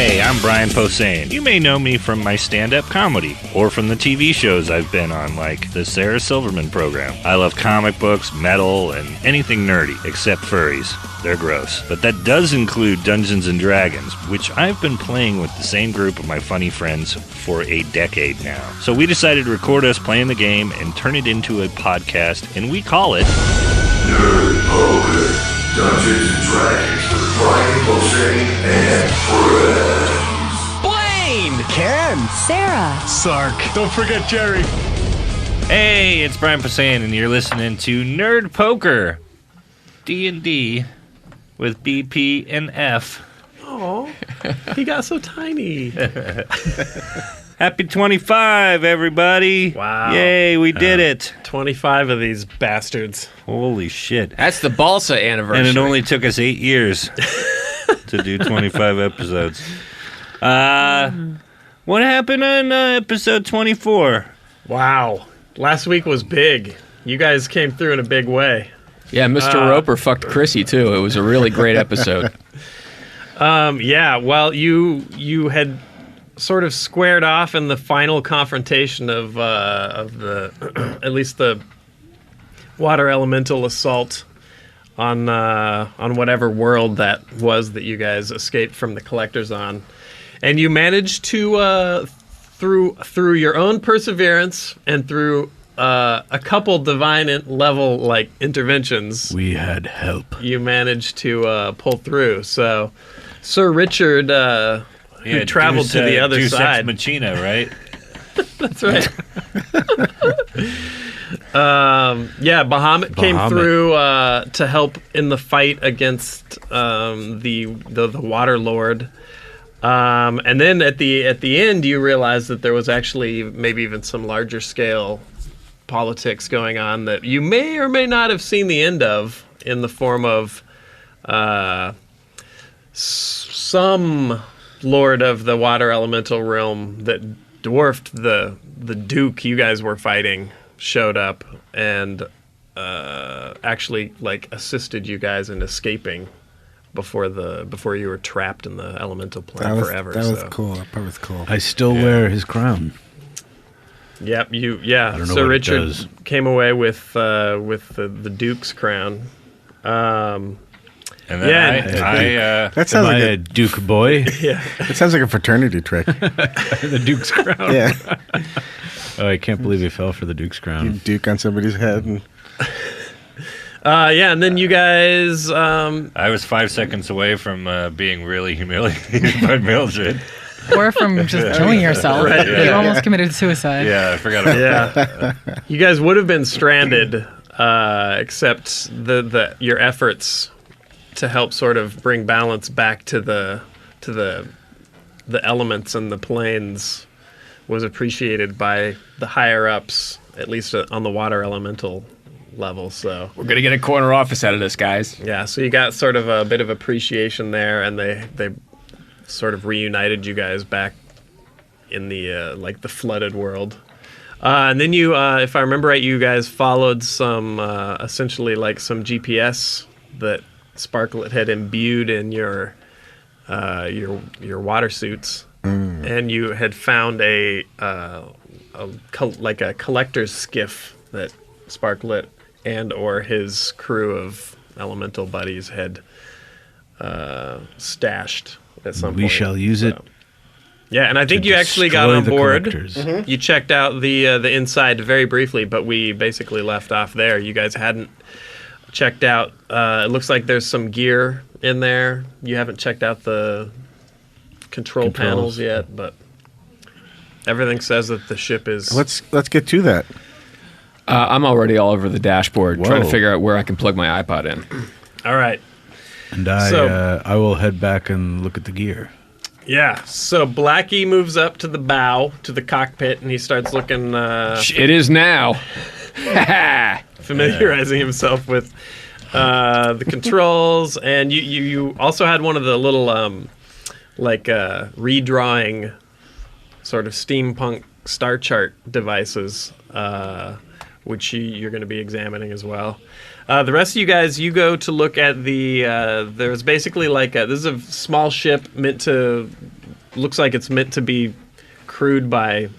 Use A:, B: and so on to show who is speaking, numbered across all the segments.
A: Hey, I'm Brian Posehn. You may know me from my stand-up comedy, or from the TV shows I've been on, like the Sarah Silverman program. I love comic books, metal, and anything nerdy, except furries. They're gross. But that does include Dungeons & Dragons, which I've been playing with the same group of my funny friends for a decade now. So we decided to record us playing the game and turn it into a podcast, and we call it...
B: Nerd Poker, Dungeons & Dragons with Brian Posehn and friends.
C: Blaine! Ken!
D: Sarah!
C: Sark! Don't forget Gerry!
A: Hey, it's Brian Posehn, and you're listening to Nerd Poker, D&D with BP and F.
E: Oh, he got so tiny.
A: Happy 25, everybody.
E: Wow.
A: Yay, we did it.
E: 25 of these bastards.
A: Holy shit.
F: That's the Balsa anniversary.
A: And it only took us 8 years to do 25 episodes. What happened on episode 24?
E: Wow. Last week was big. You guys came through in a big way.
F: Yeah, Mr. Roper fucked Chrissy, too. It was a really great episode.
E: Yeah, well, you had sort of squared off in the final confrontation of the at least the water elemental assault on whatever world that was that you guys escaped from the collectors on, and you managed to through your own perseverance and through a couple divine level like interventions,
C: We had help.
E: you managed to pull through. So Sir Richard, who traveled to the other
A: Deus
E: side.
A: Ex Machina, right?
E: That's right. Yeah, Bahamut came through to help in the fight against the Water Lord. And then at the end, you realized that there was actually maybe even some larger scale politics going on that you may or may not have seen the end of, in the form of some lord of the water elemental realm that dwarfed the Duke you guys were fighting showed up and actually like assisted you guys in escaping before you were trapped in the elemental plane forever.
G: That was cool. That part was cool.
C: I still wear his crown.
E: Yep,
C: I don't know
E: Sir
C: what it
E: Richard
C: does.
E: came away with the Duke's crown.
A: And then
E: Yeah,
G: That
C: Am
G: sounds
C: I
G: like
C: a Duke boy?
G: it sounds like a fraternity trick.
C: The Duke's crown?
G: Yeah,
C: Oh, I can't believe he fell for the Duke's
G: you
C: crown.
G: duke on somebody's head. And
E: yeah, and then you guys.
A: I was 5 seconds away from being really humiliated by Mildred.
D: Or from just killing yourself.
E: Right,
D: You almost committed suicide.
A: Yeah, I forgot about that.
E: Yeah, you guys would have been stranded, except your efforts to help sort of bring balance back to the elements and the planes was appreciated by the higher ups, at least on the water elemental level. So
F: We're going to get a corner office out of this, guys.
E: yeah, so you got sort of a bit of appreciation there, and they sort of reunited you guys back in the like the flooded world. And then you, if I remember right, you guys followed some essentially like some GPS that Sparklet had imbued in your water suits, and you had found a collector's skiff that Sparklet and or his crew of elemental buddies had stashed at some point.
C: We shall use it.
E: Yeah, and I think
C: to
E: you actually got
C: destroy
E: on
C: the
E: board.
C: collectors.
E: You checked out the inside very briefly, but we basically left off there. You guys hadn't checked out. It looks like there's some gear in there. You haven't checked out the control panels yet, but everything says that the ship is.
G: let's get to that.
F: I'm already all over the dashboard trying to
C: Whoa.
F: figure out where I can plug my iPod in.
E: All right.
C: And
E: So-
C: I will head back and look at the gear.
E: Yeah. So Blackie moves up to the bow, to the cockpit, and he starts looking.
F: It is now.
E: Familiarizing himself with the controls, and you also had one of the little redrawing sort of steampunk star chart devices, which you're going to be examining as well. The rest of you guys, you go to look at the. There's basically this is a small ship meant to looks like it's meant to be crewed by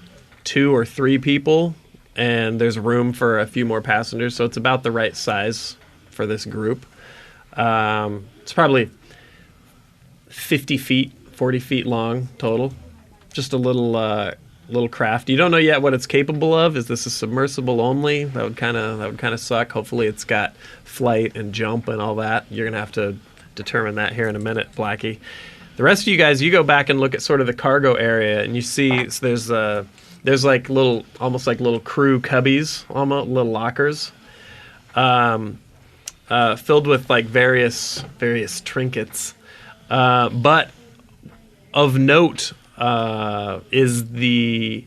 E: 2 or 3 people, and there's room for a few more passengers, so it's about the right size for this group. It's probably 50 feet, 40 feet long total. Just a little craft. You don't know yet what it's capable of. Is this a submersible only? That would kind of suck. Hopefully it's got flight and jump and all that. You're going to have to determine that here in a minute, Blackie. The rest of you guys, you go back and look at sort of the cargo area, and you see there's like almost like little crew cubbies, almost little lockers, filled with like various trinkets. But of note is the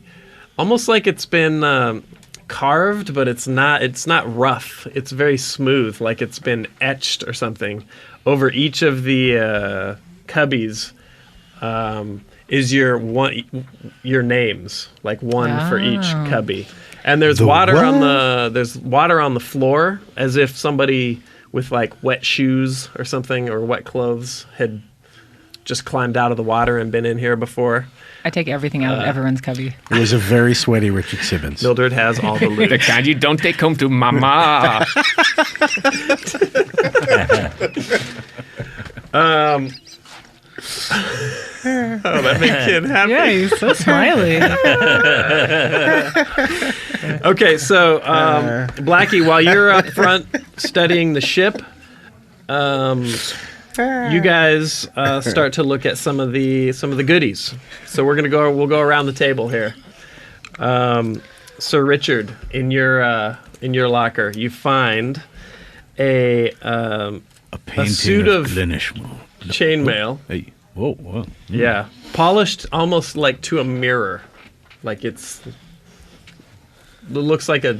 E: almost like it's been carved, but it's not rough. It's very smooth, like it's been etched or something. Over each of the cubbies is your names, like one for each cubby. And there's water on the floor, as if somebody with like wet shoes or something or wet clothes had just climbed out of the water and been in here before.
D: I take everything out of everyone's cubby.
G: It was a very sweaty Richard Simmons.
E: Mildred has all the loot.
F: The kind you don't take home to mama.
E: Oh, that makes kid happy.
D: Yeah, he's so smiley.
E: Okay, so Blackie, while you're up front studying the ship, you guys start to look at some of the goodies. So we'll go around the table here. Sir Richard, in your locker, you find a suit of chainmail.
C: Hey, whoa.
E: Yeah, polished almost like to a mirror, like it looks like a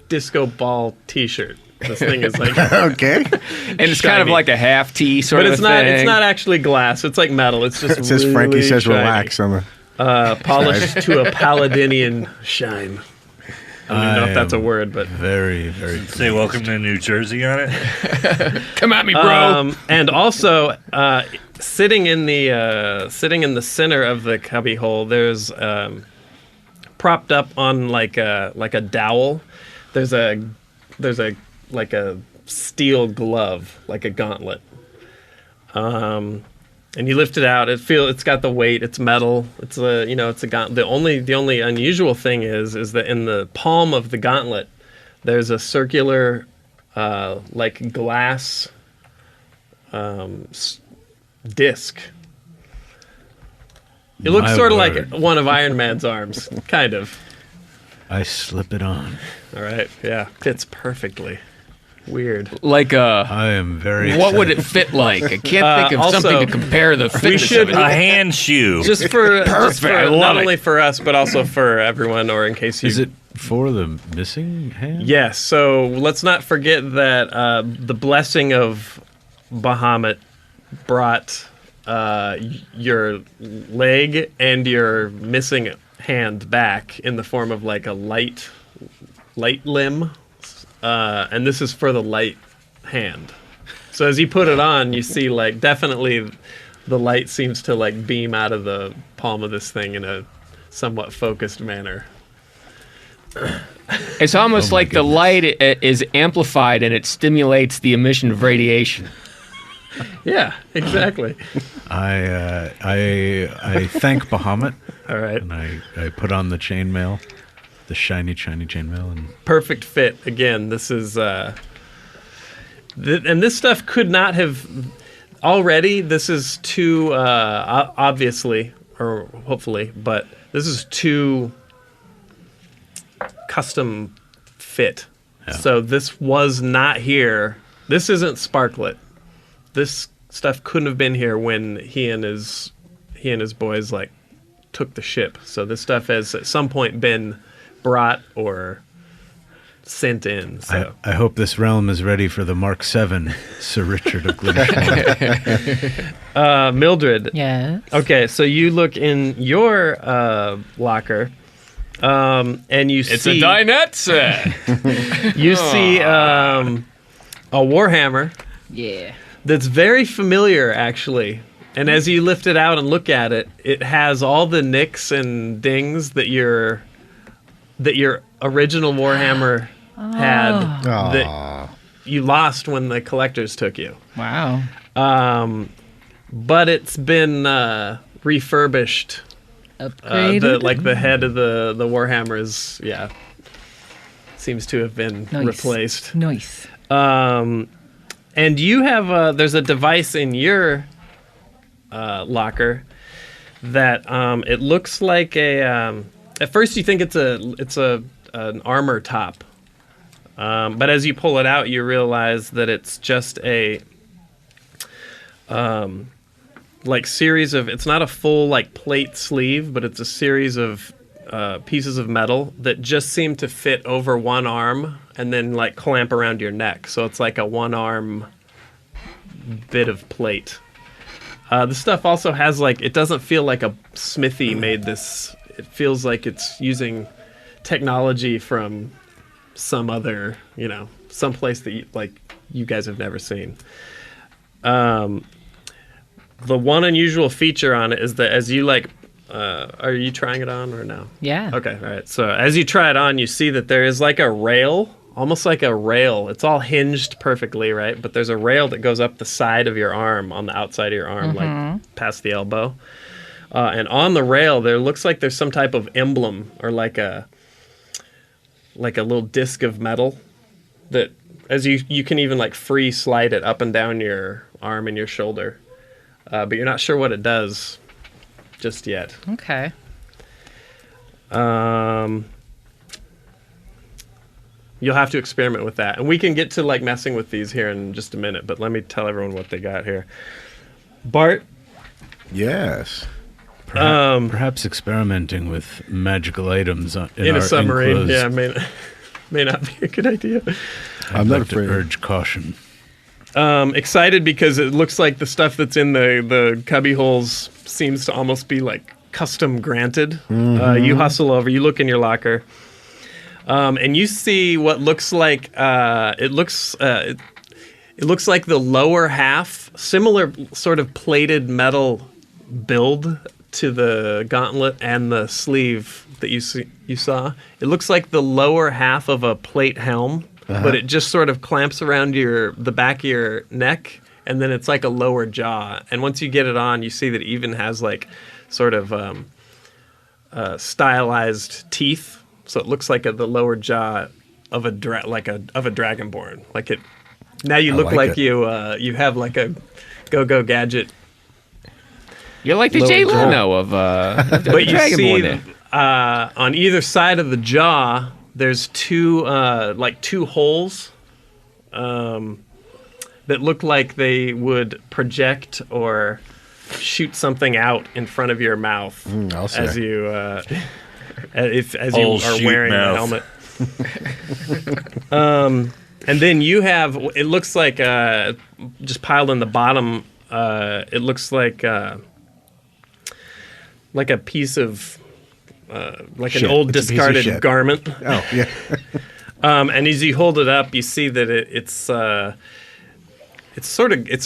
E: disco ball T-shirt. This thing is like
G: Okay.
F: And it's kind of like a half T sort
E: but
F: of
E: it's not.
F: thing.
E: It's not actually glass. It's like metal. It's just
G: It says
E: really
G: Frankie says
E: shiny.
G: relax on the...
E: Polished to a Paladinian shine. I don't even know if that's a word, but
C: Very, very.
A: Say welcome to New Jersey on it.
F: Come at me, bro.
E: and also sitting in the center of the cubby hole, there's propped up on like a dowel. There's a like a steel glove, like a gauntlet. And you lift it out. It's got the weight. It's metal. It's a gauntlet. The only unusual thing is that in the palm of the gauntlet, there's a circular, like glass, disc. It looks
C: My
E: sort of
C: word.
E: like one of Iron Man's arms, kind of.
C: I slip it on.
E: All right, yeah, fits perfectly. Weird.
F: Like
C: I am very.
F: what would it fit like? I can't think of
E: also,
F: something to compare the fitness
E: should-
F: of
A: A
F: it.
A: hand shoe.
E: Just for
F: I love
E: not
F: it.
E: only for us, but also for everyone, or in case you.
C: Is it for the missing hand?
E: Yes. So let's not forget that the blessing of Bahamut brought your leg and your missing hand back in the form of like a light limb, and this is for the light hand. So as you put it on, you see like definitely the light seems to like beam out of the palm of this thing in a somewhat focused manner.
F: It's almost like the light is amplified and it stimulates the emission of radiation.
E: Yeah, exactly.
C: I thank Bahamut,
E: All right.
C: and I put on the chainmail, the shiny chainmail, and
E: Perfect fit. Again, this is and this stuff could not have already. This is too obviously, or hopefully, but this is too custom fit.
C: Yeah.
E: So this was not here. This isn't Sparklet. This stuff couldn't have been here when he and his boys like took the ship. So this stuff has at some point been brought or sent in. So
C: I hope this realm is ready for the Mark VII, Sir Richard of Glenshore.
E: Mildred.
D: Yes.
E: Okay, so you look in your locker, and you
F: It's
E: see
F: a dinette set.
E: you see a warhammer
D: Yeah.
E: that's very familiar, actually. And as you lift it out and look at it, it has all the nicks and dings that your original Warhammer had that you lost when the collectors took you.
D: Wow.
E: But it's been refurbished.
D: Upgraded?
E: The head of the Warhammer is, seems to have been replaced.
D: Nice.
E: And you have there's a device in your locker that it looks like a. At first, you think it's an armor top, but as you pull it out, you realize that it's just a series of. It's not a full plate sleeve, but it's a series of pieces of metal that just seem to fit over one arm and then clamp around your neck. So it's like a one arm bit of plate. The stuff also has it doesn't feel like a smithy made this. It feels like it's using technology from some other, some place that you guys have never seen. The one unusual feature on it is that as you are you trying it on or no?
D: Yeah.
E: Okay, all right. So as you try it on, you see that there is a rail, almost like a rail. It's all hinged perfectly, right? But there's a rail that goes up the side of your arm, on the outside of your arm, past the elbow. And on the rail, there looks like there's some type of emblem or like a little disc of metal that, as you can even free slide it up and down your arm and your shoulder, but you're not sure what it does just yet.
D: Okay.
E: You'll have to experiment with that, and we can get to messing with these here in just a minute. But let me tell everyone what they got here. Bart.
G: Yes.
C: Perhaps experimenting with magical items in
E: a
C: our
E: submarine,
C: enclosed.
E: may not be a good idea.
C: I'd like to urge caution.
E: Excited because it looks like the stuff that's in the cubby holes seems to almost be custom granted. You hustle over, you look in your locker, and you see what looks like it looks like the lower half, similar sort of plated metal build to the gauntlet and the sleeve that you saw. It looks like the lower half of a plate helm, but it just sort of clamps around the back of your neck, and then it's like a lower jaw. And once you get it on, you see that it even has sort of stylized teeth, so it looks like the lower jaw of a dragonborn. Now you look you have a go-go gadget.
F: You're like the Jay Leno of
E: but you
F: Dragonborn
E: see
F: there.
E: On either side of the jaw, there's two holes that look like they would project or shoot something out in front of your mouth as you are wearing the helmet. And then you have, it looks like just piled in the bottom. It looks like a piece of an old discarded garment.
G: Oh, yeah.
E: And as you hold it up, you see that it's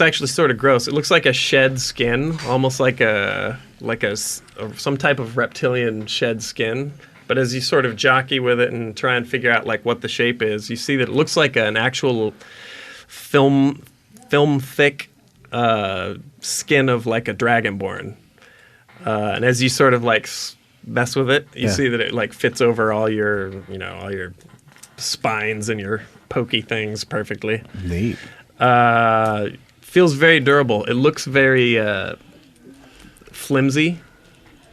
E: actually sort of gross. It looks like a shed skin, almost like some type of reptilian shed skin. But as you sort of jockey with it and try and figure out what the shape is, you see that it looks like an actual film thick skin of a dragonborn. And as you sort of mess with it, you see that it fits over all your spines and your pokey things perfectly.
G: Neat.
E: Feels very durable. It looks very flimsy,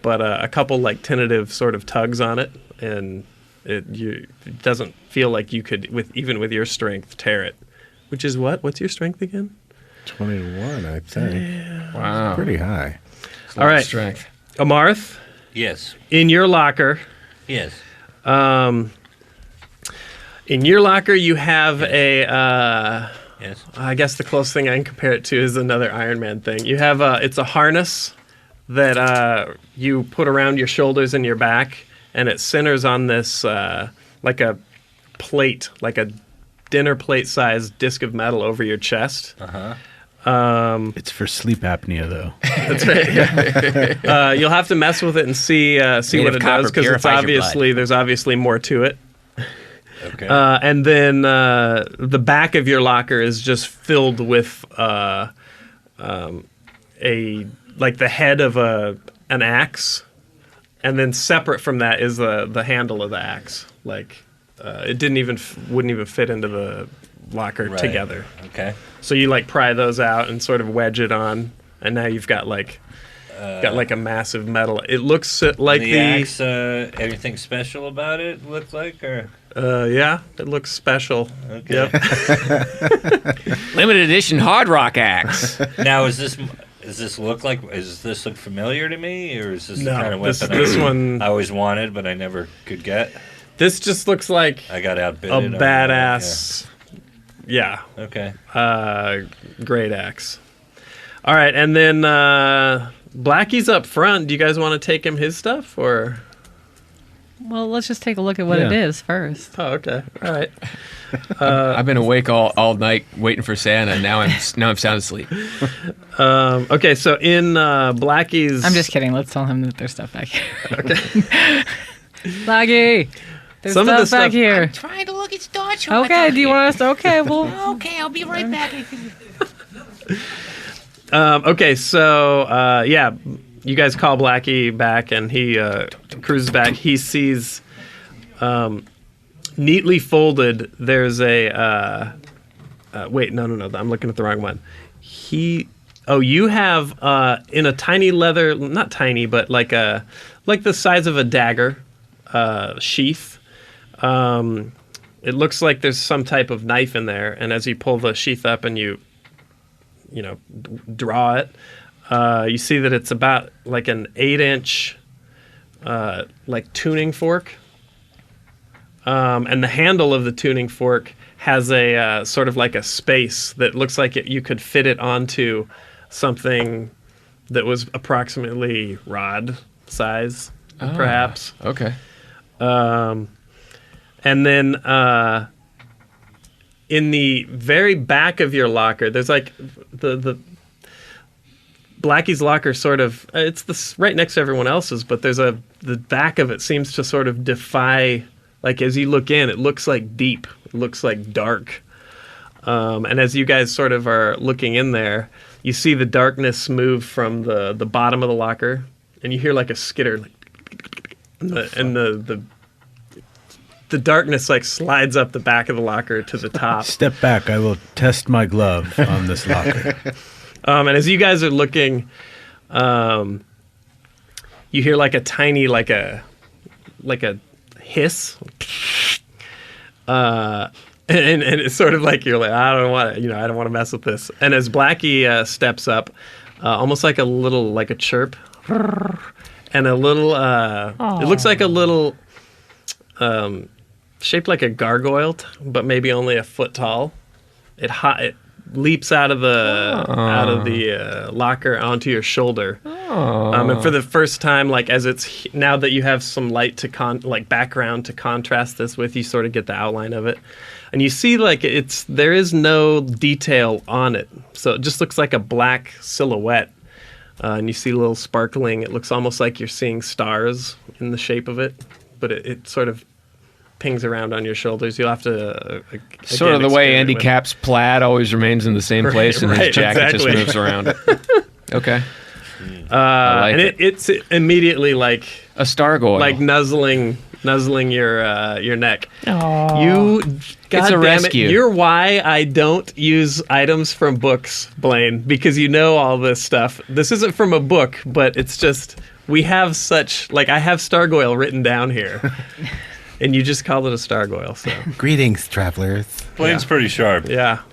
E: but a couple tentative sort of tugs on it, and it doesn't feel like you could, even with your strength, tear it. Which is what? What's your strength again?
G: 21, I think.
E: Yeah.
F: Wow.
G: Pretty high.
E: All right.
F: Strength.
E: Amarth,
A: Yes.
E: in your locker.
A: Yes.
E: In your locker, you have a.
A: Yes.
E: I guess the closest thing I can compare it to is another Iron Man thing. You have it's a harness that you put around your shoulders and your back, and it centers on this like a plate, like a dinner plate sized disc of metal over your chest.
C: It's for sleep apnea, though.
E: That's right. Yeah. You'll have to mess with it and see what it does, because it's obviously there's obviously more to it.
A: Okay.
E: And then the back of your locker is just filled with the head of an axe, and then separate from that is the handle of the axe. Like it wouldn't even fit into the locker together.
A: Okay.
E: So you like pry those out and sort of wedge it on, and now you've got like a massive metal. It looks like the
A: axe. Anything special about it? Look like or?
E: Yeah, it looks special.
A: Okay.
E: Yep.
F: Limited edition hard rock axe.
A: Now, does this look familiar to me, or is this the kind of weapon
E: this one
A: I always wanted but I never could get?
E: This just looks like
A: I got outbid.
E: A badass. Yeah.
A: Okay.
E: Great axe. All right, and then Blackie's up front. Do you guys want to take him his stuff, or?
D: Well, let's just take a look at what it is first.
E: Oh, okay. All right.
F: I've been awake all night waiting for Santa, and now I'm sound asleep.
E: Okay, so in Blackie's...
D: I'm just kidding. Let's tell him that there's stuff back here. Okay. Blackie, there's stuff back here.
H: I'm trying to look at Star Trek.
D: Okay, do you want us to... Okay, well...
H: Okay, I'll be right back.
E: Okay, so, yeah, you guys call Blackie back, and he cruises back. He sees... neatly folded, there's a... wait, no, I'm looking at the wrong one. You have in a tiny leather... Not tiny, but like the size of a dagger sheath. It looks like there's some type of knife in there, and as you pull the sheath up and you draw it, you see that it's about like an 8-inch like tuning fork. And the handle of the tuning fork has a sort of like a space that looks like you could fit it onto something that was approximately rod size, perhaps.
F: Okay.
E: And then in the very back of your locker, there's like the Blackie's locker sort of, it's right next to everyone else's, but the back of it seems to sort of defy... Like, as you look in, it looks like deep. It looks like dark. And as you guys sort of are looking in there, you see the darkness move from the bottom of the locker, and you hear like a skitter. And the darkness like slides up the back of the locker to the top.
C: Step back. I will test my glove on this locker.
E: And as you guys are looking, you hear like a tiny, like a hiss, and it's sort of like you're like, I don't want to mess with this. And as Blackie steps up, almost like a chirp, and a little, it looks like a little, shaped like a gargoyle, but maybe only a foot tall. It leaps out of the locker onto your shoulder. And for the first time, like as it's now that you have some light to background to contrast this with, you sort of get the outline of it, and you see like there is no detail on it, so it just looks like a black silhouette, and you see a little sparkling. It looks almost like you're seeing stars in the shape of it, but it sort of pings around on your shoulders. You'll have to
F: sort of the way Andy Capp's plaid always remains in the same place, and his jacket just moves around. Okay.
E: It's immediately like
F: a Stargoyle,
E: like nuzzling your neck.
D: Aww.
E: You,
F: it's a rescue.
E: You're why I don't use items from books, Blaine, because you know all this stuff. This isn't from a book, but it's just we have such I have Stargoyle written down here. And you just called it a Stargoyle, so.
I: Greetings, travelers.
A: Blaine's pretty sharp.
E: Yeah.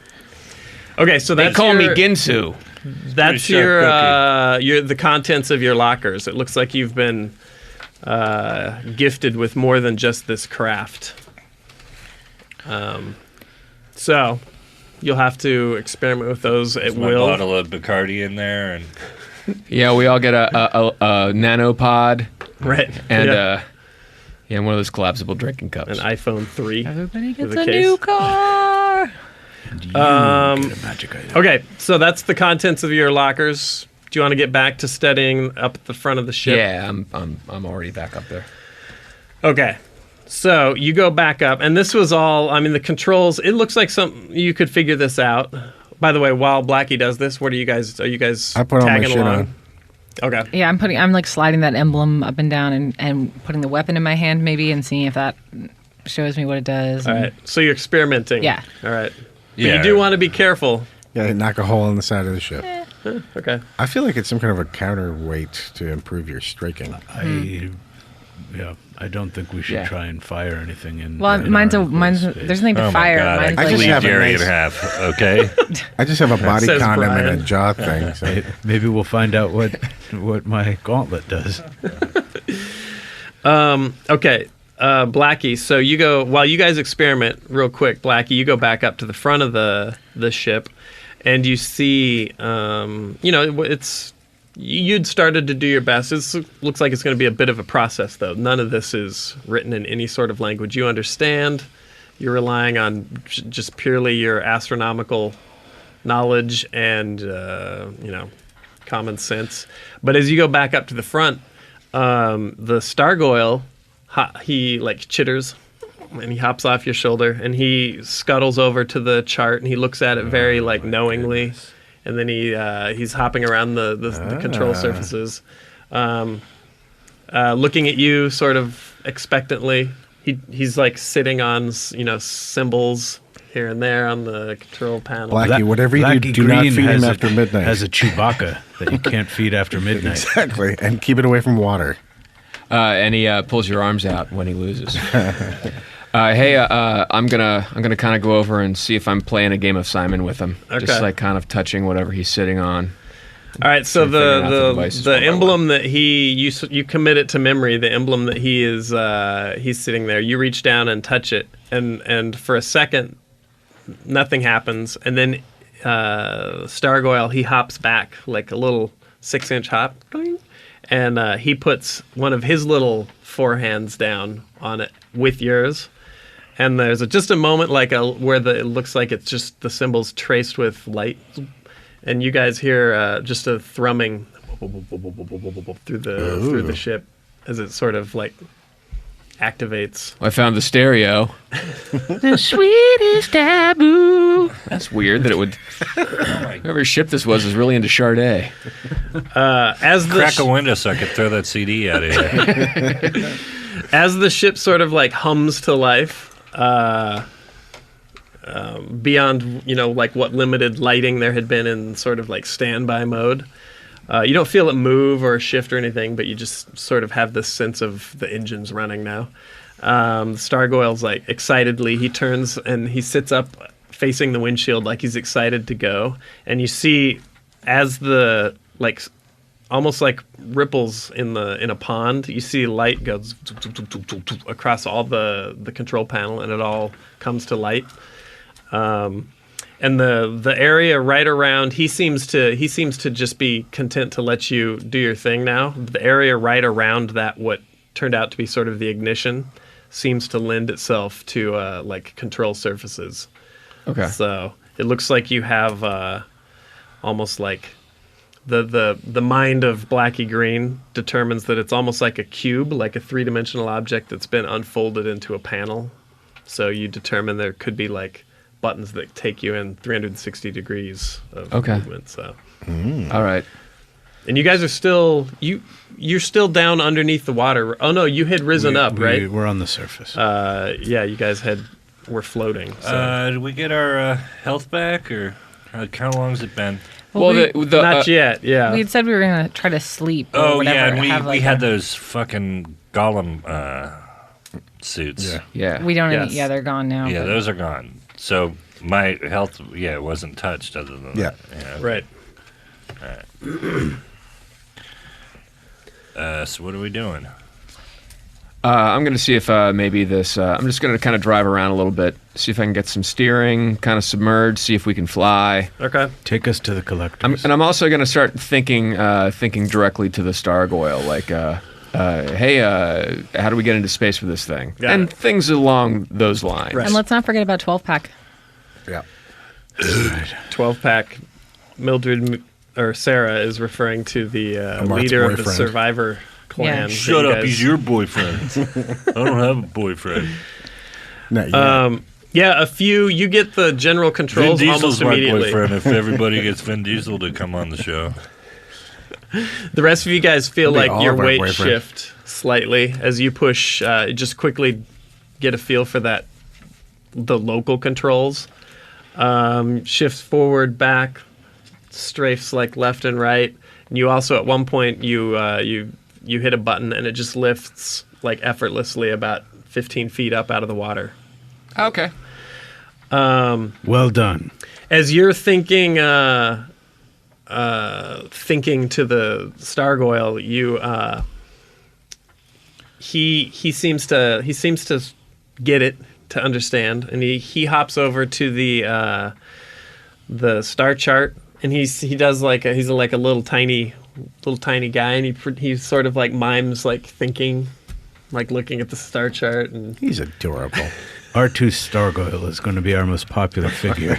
E: Okay, so
F: they call me Ginsu.
E: That's the contents of your lockers. It looks like you've been gifted with more than just this craft. So you'll have to experiment with those at will.
A: A bottle of Bacardi in there, and
F: yeah, we all get a nanopod,
E: right?
F: And one of those collapsible drinking cups.
E: An iPhone 3.
D: Everybody gets a new car.
C: And Get a magic item.
E: Okay, so that's the contents of your lockers. Do you want to get back to studying up at the front of the ship?
F: Yeah, I'm already back up there.
E: Okay. So you go back up, and this was all, I mean, the controls, it looks like you could figure this out. By the way, while Blackie does this, are you guys
G: I put all my
E: tagging
G: shit
E: along?
G: on.
E: Okay.
D: Yeah, I'm like sliding that emblem up and down and putting the weapon in my hand maybe and seeing if that shows me what it does.
E: All right. So you're experimenting.
D: Yeah.
E: All right. But
A: Yeah.
E: you do want to be careful.
G: Yeah, knock a hole in the side of the ship.
E: Okay.
G: I feel like it's some kind of a counterweight to improve your striking.
C: I don't think we should try and fire anything in.
D: Well,
C: in
D: mine's
C: our
D: there's nothing to
A: Oh
D: fire.
A: my God,
D: Mine's
A: I
G: just
A: just leave
G: have a
A: Gerry
G: nice-
A: in half, okay?
G: I just have a body
E: Says
G: condom and
E: Brian.
G: a jaw thing. So.
C: Maybe we'll find out what my gauntlet does.
E: Okay. Blackie, so you go, while you guys experiment real quick, Blackie, you go back up to the front of the ship and you see, you'd started to do your best. It looks like it's going to be a bit of a process, though. None of this is written in any sort of language you understand. You're relying on just purely your astronomical knowledge and, common sense. But as you go back up to the front, the Stargoyle, he chitters and he hops off your shoulder and he scuttles over to the chart and he looks at it very knowingly. Goodness. And then he's hopping around the control surfaces, looking at you sort of expectantly. He's like sitting on symbols here and there on the control panel.
G: Blackie, whatever you do not feed him after midnight.
C: Has a Chewbacca that you can't feed after midnight.
G: Exactly, and keep it away from water.
F: And he pulls your arms out when he loses. Hey, I'm gonna kind of go over and see if I'm playing a game of Simon with him.
E: Okay.
F: Just like kind of touching whatever he's sitting on.
E: All right, so
F: figuring out the devices
E: the
F: one by
E: emblem that you commit it to memory. The emblem that he's sitting there. You reach down and touch it, and for a second, nothing happens, and then Stargoyle he hops back like a little 6-inch hop, and he puts one of his little forehands down on it with yours. And there's just a moment where it looks like it's just the symbols traced with light, and you guys hear just a thrumming through the ship as it sort of activates.
F: I found the stereo. The sweetest taboo. That's weird that it would. Whoever ship this was really into Sade.
E: As the
A: Crack a window so I could throw that CD out of here.
E: As the ship sort of hums to life, beyond what limited lighting there had been in sort of standby mode, you don't feel it move or shift or anything, but you just sort of have this sense of the engine's running now. Stargoyle's excitedly, he turns and he sits up facing the windshield like he's excited to go, and you see as the almost like ripples in a pond, you see light goes across all the control panel, and it all comes to light. And the area right around, he seems to just be content to let you do your thing now. The area right around that, what turned out to be sort of the ignition, seems to lend itself to control surfaces.
F: Okay.
E: So it looks like you have almost like the mind of Blackie Green determines that it's almost like a cube, like a three-dimensional object that's been unfolded into a panel. So you determine there could be buttons that take you in 360 degrees of movement. So,
F: All right.
E: and you guys are still you're still down underneath the water. Oh no, you had risen up, right?
C: We're on the surface.
E: Yeah, you guys were floating. So.
A: Did we get our health back, or how long has it been?
F: Well, the
E: Not yet. Yeah.
D: We had said we were going to try to sleep. Or
A: Oh
D: whatever,
A: yeah, and
D: have,
A: we had those fucking golem suits.
G: Yeah.
F: yeah.
D: We don't.
E: Yes.
D: Yeah, they're gone now.
A: Yeah,
D: but-
A: those are gone. So my health, wasn't touched other than
G: Yeah.
A: that.
E: Right.
A: So what are we doing?
F: I'm going to see if maybe this. I'm just going to kind of drive around a little bit, see if I can get some steering, kind of submerge, see if we can fly.
E: Okay.
C: Take us to the collectors.
F: And I'm also going to start thinking directly to the Stargoyle, hey, how do we get into space with this thing?
E: Got
F: and
E: it.
F: things along those lines.
E: Right.
D: And let's not forget about 12-pack.
G: Yeah.
E: 12-pack. Mildred or Sarah is referring to the
G: Mark's
E: leader of the
G: boyfriend.
E: Survivor clan.
D: Yeah.
A: Shut up, he's your boyfriend. I don't have a boyfriend.
G: Not yet.
E: Yeah, you get the general
A: Vin
E: controls
A: Diesel's
E: almost
A: my
E: immediately.
A: boyfriend if everybody gets Vin Diesel to come on the show.
E: The rest of you guys feel
G: That'd be
E: like
G: all
E: your
G: of our
E: weight
G: boyfriends.
E: shift slightly as you push. Just quickly get a feel for that. The local controls shifts forward, back, strafes like left and right. And you also at one point you hit a button and it just lifts like effortlessly about 15 feet up out of the water.
F: Okay.
C: Well done.
E: As you're thinking to the Stargoyle, he seems to get it, to understand, and he hops over to the star chart, and he does he's like a little tiny guy, and he sort of like mimes like thinking, like looking at the star chart, and
G: He's adorable.
C: R2 Stargoyle is going to be our most popular figure.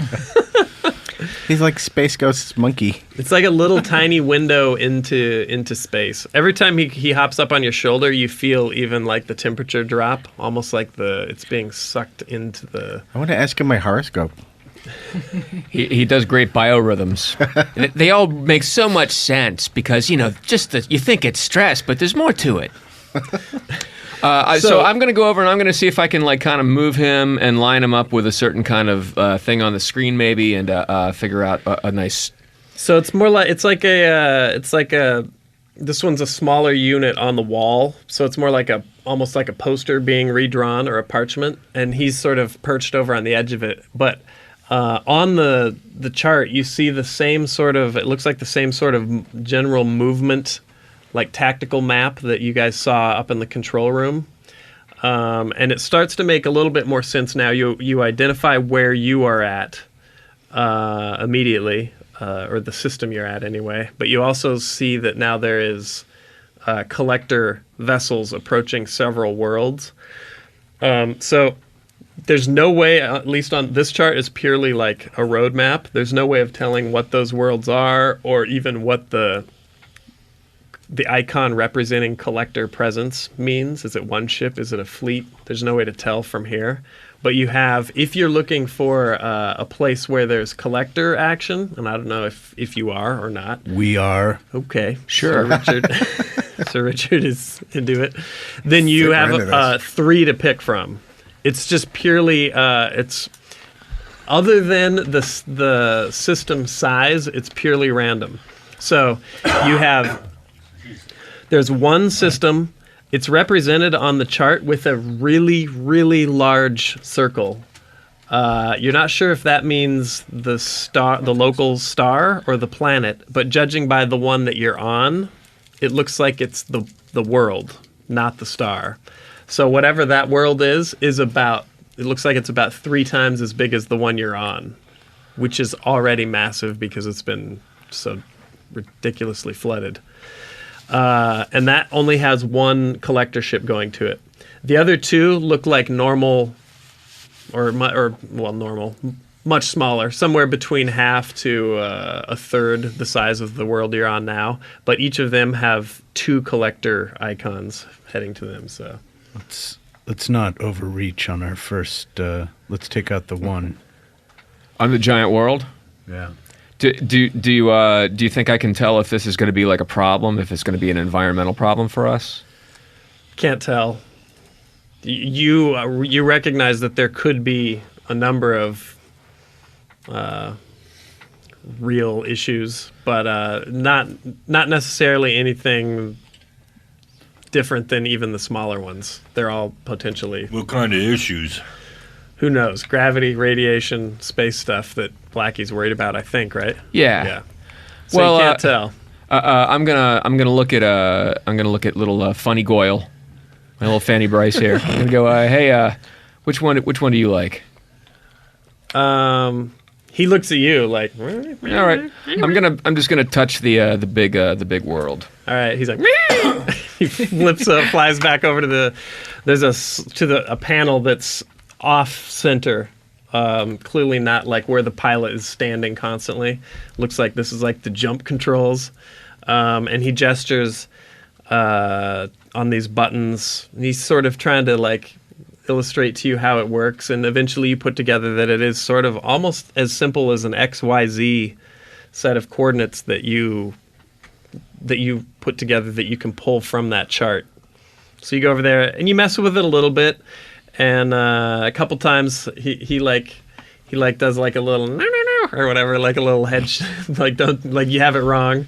G: He's like Space Ghost's monkey.
E: it's like a little tiny window into space. Every time he hops up on your shoulder, you feel even like the temperature drop, almost like it's being sucked into the.
G: I want to ask him my horoscope.
F: He does great biorhythms. They all make so much sense because, you think it's stress, but there's more to it. So I'm going to go over and I'm going to see if I can like kind of move him and line him up with a certain kind of thing on the screen maybe and figure out a nice...
E: So it's more like this one's a smaller unit on the wall, so it's more like almost like a poster being redrawn or a parchment, and he's sort of perched over on the edge of it. But on the chart, you see the same sort of, it looks like the same sort of general movement, like tactical map that you guys saw up in the control room. And it starts to make a little bit more sense now. You identify where you are at immediately, or the system you're at anyway. But you also see that now there is collector vessels approaching several worlds. So there's no way, at least on this chart, is purely like a roadmap. There's no way of telling what those worlds are, or even what the icon representing collector presence means. Is it one ship? Is it a fleet? There's no way to tell from here. But you have, if you're looking for a place where there's collector action, and I don't know if you are or not.
C: We are.
E: Okay.
F: Sure.
E: Sir Richard is into it. Then you have 3 to pick from. It's just purely, it's other than the system size, it's purely random. So you have, there's one system. It's represented on the chart with a really, really large circle. You're not sure if that means the local star, or the planet, but judging by the one that you're on, it looks like it's the world, not the star. So whatever that world is about, it looks like it's about 3 times as big as the one you're on, which is already massive because it's been so ridiculously flooded. And that only has one collector ship going to it. The other 2 look like normal, normal, much smaller, somewhere between half to a third the size of the world you're on now. But each of them have 2 collector icons heading to them. So
C: Let's not overreach on our first. Let's take out the one.
F: On the giant world?
C: Yeah.
F: Do you think I can tell if this is going to be like a problem, if it's going to be an environmental problem for us?
E: Can't tell. You recognize that there could be a number of real issues, but not necessarily anything different than even the smaller ones. They're all potentially.
A: What kind of issues?
E: Who knows? Gravity, radiation, space stuff that Blackie's worried about, I think, right?
F: Yeah.
E: So
F: Well,
E: you can't tell.
F: I'm gonna look at little Funny Goyle, my little Fanny Bryce here. I'm gonna go. Hey, which one do you like?
E: He looks at you like.
F: All right. I'm just gonna touch the big world.
E: All right. He's like. He flips up, flies back over to a panel that's off center Clearly not like where the pilot is standing constantly. Looks like this is like the jump controls. And he gestures on these buttons. He's sort of trying to like illustrate to you how it works, and eventually you put together that it is sort of almost as simple as an XYZ set of coordinates that you put together that you can pull from that chart. So you go over there and you mess with it a little bit, and a couple times he does like a little no or whatever, like a little head like don't like you have it wrong.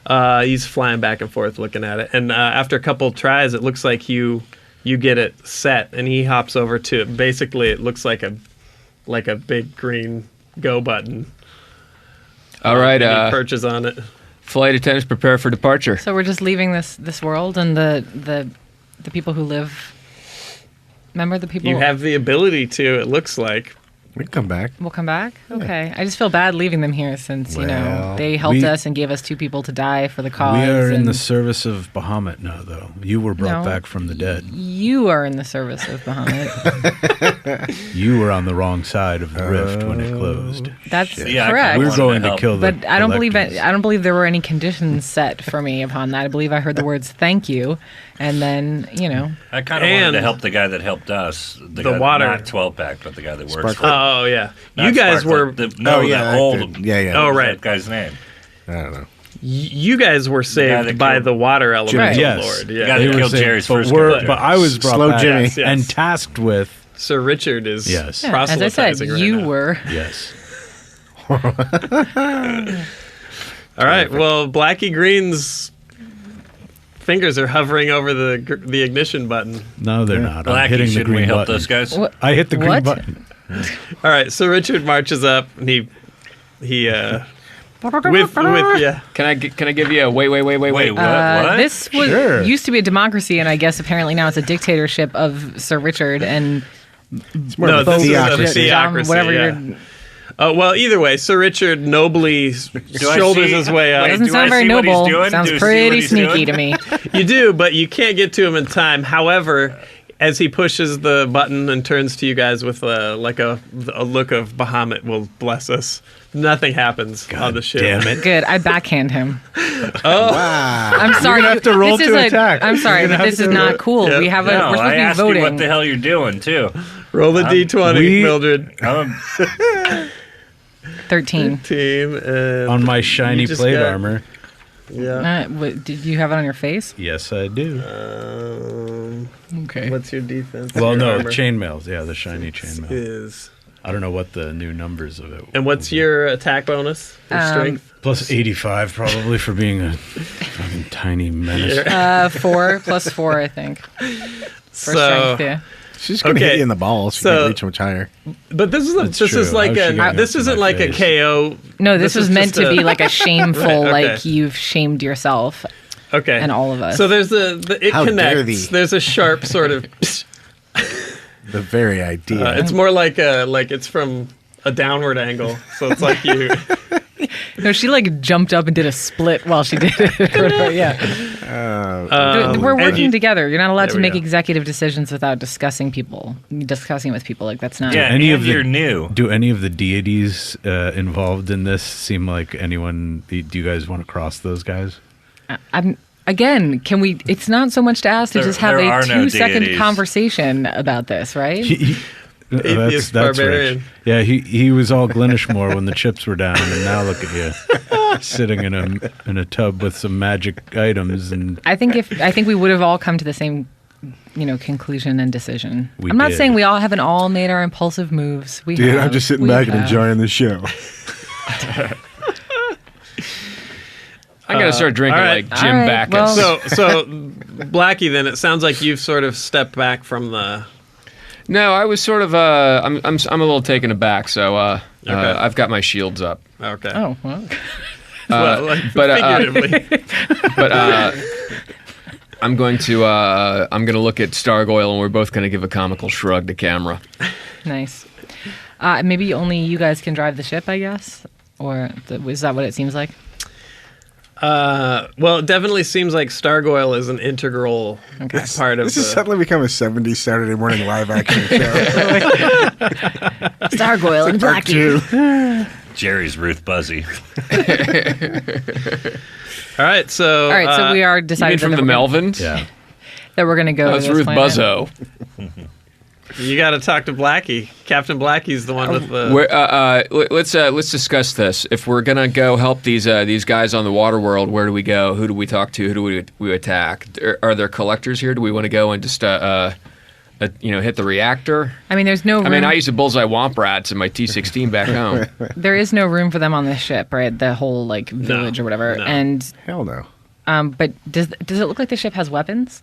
E: He's flying back and forth looking at it, and after a couple tries, it looks like you get it set, and he hops over to it. Basically, it looks like a big green go button.
F: All right,
E: and he perches on it.
F: Flight attendants, prepare for departure.
D: So we're just leaving this world, and the people who live. Remember the people.
E: You have the ability to. It looks like.
G: We can come back.
D: We'll come back? Okay. I just feel bad leaving them here since, they helped us and gave us 2 people to die for the cause.
C: We are in the service of Bahamut now, though. You were brought back from the dead.
D: You are in the service of Bahamut.
C: You were on the wrong side of the rift when it closed.
D: That's correct.
C: We're going to kill them.
D: But I don't believe there were any conditions set for me upon that. I believe I heard the words "thank you," and then
A: I kind of wanted to help the guy that helped us. The guy,
E: water,
A: not 12-pack, but the guy that works.
E: Oh yeah,
A: not
E: you guys
A: Sparklet.
E: were
A: old.
G: Yeah.
E: Oh right,
A: that guy's name.
G: I don't know.
E: You guys were saved by the water elemental lord. Yeah,
A: the guy that killed Jerry's first.
C: But I was brought back
E: Jimmy. Yes.
C: and tasked with.
E: Sir Richard is proselytizing
D: as I said,
E: right
D: you
E: now.
D: were.
C: Yes.
E: All right. Well, Blackie Green's fingers are hovering over the ignition button.
C: No, they're not.
A: Blackie,
C: I'm hitting the
A: shouldn't
C: green
A: we help
C: button.
A: those guys?
D: What?
C: I hit the green
D: What?
C: button.
E: All right. So Richard marches up and he with yeah.
F: Can I give you a wait?
A: Wait, what?
D: This used to be a democracy, and I guess apparently now it's a dictatorship of Sir Richard and
G: It's more of a
E: this is a
G: theocracy.
E: theocracy.
D: whatever
E: yeah.
D: you're.
E: Well, either way, Sir Richard nobly shoulders his way up.
D: Doesn't sound very noble. Sounds pretty sneaky to me.
E: You do, but you can't get to him in time. However, as he pushes the button and turns to you guys with a look of Bahamut will bless us, nothing happens on the ship.
C: Damn it.
D: Good. I backhand him.
G: Wow.
D: I'm sorry.
C: gonna have to roll to attack.
D: I'm sorry,
C: You're
D: but
C: gonna
D: this
C: have
D: is
C: to-
D: not cool.
E: Yeah.
D: We have
A: No,
D: we're supposed
A: I
D: to be
A: asked
D: voting.
A: you what the hell you're doing too.
E: Roll the d20, Mildred.
D: 13.
E: Team and
C: On my shiny
E: you just
C: plate
E: got-
C: armor.
E: Yeah.
D: Did you have it on your face?
C: Yes, I do.
D: Okay.
E: What's your defense?
C: Well,
E: Your
C: no,
E: armor
C: chainmails. Yeah, the shiny chainmail.
E: is.
C: I don't know what the new numbers of it.
E: And what's your attack bonus? Your strength?
C: Plus 85 probably for being a fucking tiny menace.
D: 4 plus 4, I think. For
E: So,
D: strength, yeah.
G: She's gonna hit you in the balls. She
E: So-
G: can't reach much higher.
E: but this is
C: true.
E: like
C: How's she gonna
E: this
C: get to
E: isn't
C: my
E: like a
C: face?
E: KO.
D: No, this was
E: is
D: meant
E: just
D: to be like a shameful,
E: Right, okay.
D: like you've shamed yourself
E: Okay.
D: and all of us.
E: So there's it
G: How dare
E: connects.
G: thee.
E: There's a sharp sort of.
G: The very idea.
E: It's more like it's from a downward angle. So it's like you.
D: No, she like jumped up and did a split while she did it. Or whatever, yeah. We're
E: and
D: working
E: you-
D: together. You're not allowed
E: There
D: to
E: we
D: make
E: go.
D: executive decisions without discussing it with people. Like that's not.
A: Yeah,
C: Any
A: and
C: of the-
A: you're new.
C: Do any of the deities involved in this seem like anyone? Do you guys want to cross those guys?
D: Again, can we? It's not so much to ask to
A: There-
D: just have
A: there
D: a
A: are no
D: 2-second
A: deities.
D: conversation about this, right?
E: Atheist barbarian.
C: rich. Yeah, he was all Glenishmore when the chips were down, and now look at you sitting in a tub with some magic items. And
D: I think we would have all come to the same, conclusion and decision.
C: We
D: I'm not
C: did.
D: saying we all haven't all made our impulsive moves. We
G: Dude,
D: have.
G: I'm just sitting
D: We
G: back and
D: have.
G: enjoying the show.
F: I'm gonna start drinking
E: all right.
F: like Jim
D: All right,
F: Backus.
D: well-
E: So Blackie, then it sounds like you've sort of stepped back from the.
F: No, I was sort of. I'm a little taken aback. So
E: Okay.
F: I've got my shields up.
E: Okay.
D: Oh well.
E: Well, like,
F: but,
E: figuratively.
F: But I'm going to look at Stargoyle, and we're both going to give a comical shrug to camera.
D: Nice. Maybe only you guys can drive the ship, I guess, or is that what it seems like?
E: Well, it definitely seems like Stargoyle is an integral part of
G: This has suddenly become a 70s Saturday morning live action show.
D: Stargoyle and
G: Part
D: Blackie.
G: 2.
A: Jerry's Ruth Buzzy.
E: All right, so
D: we are
F: You mean
D: decided
F: from the Melvins?
C: Yeah.
D: that we're going to go.
F: Oh,
D: to
F: it's
D: this
F: Ruth
D: planet.
F: Buzzo.
E: you got to talk to Blackie. Captain Blackie's the one with the.
F: Let's discuss this. If we're gonna go help these guys on the water world, where do we go? Who do we talk to? Who do we attack? Are there collectors here? Do we want to go and just hit the reactor?
D: I mean, there's no room.
F: I mean, I used to bullseye womp rats in my T-16 back home.
D: There is no room for them on this ship, right? The whole like village or whatever.
E: No.
D: And
G: Hell no.
D: but does it look like the ship has weapons?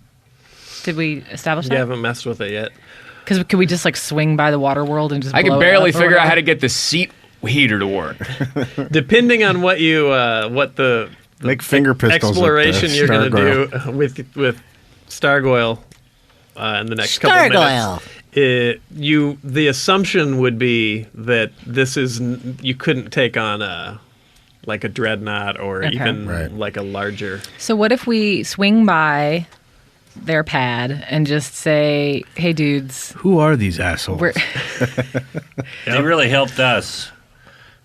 D: Did we establish
E: You
D: that?
E: haven't messed with it yet.
D: Because could we just like swing by the water world and just?
F: I
D: blow
F: can
D: it
F: barely
D: up or
F: figure out
D: whatever?
F: how to get the seat heater to work.
E: Depending on what the
G: Make finger pistols.
E: exploration you're going to
G: Stargoyle.
E: do with Stargoyle in the next couple minutes. The assumption would be that you couldn't take on a dreadnought or even
G: Right.
E: like a larger.
D: So what if we swing by their pad and just say, "Hey, dudes,
C: Who are these assholes?
D: we're."
A: They really helped us.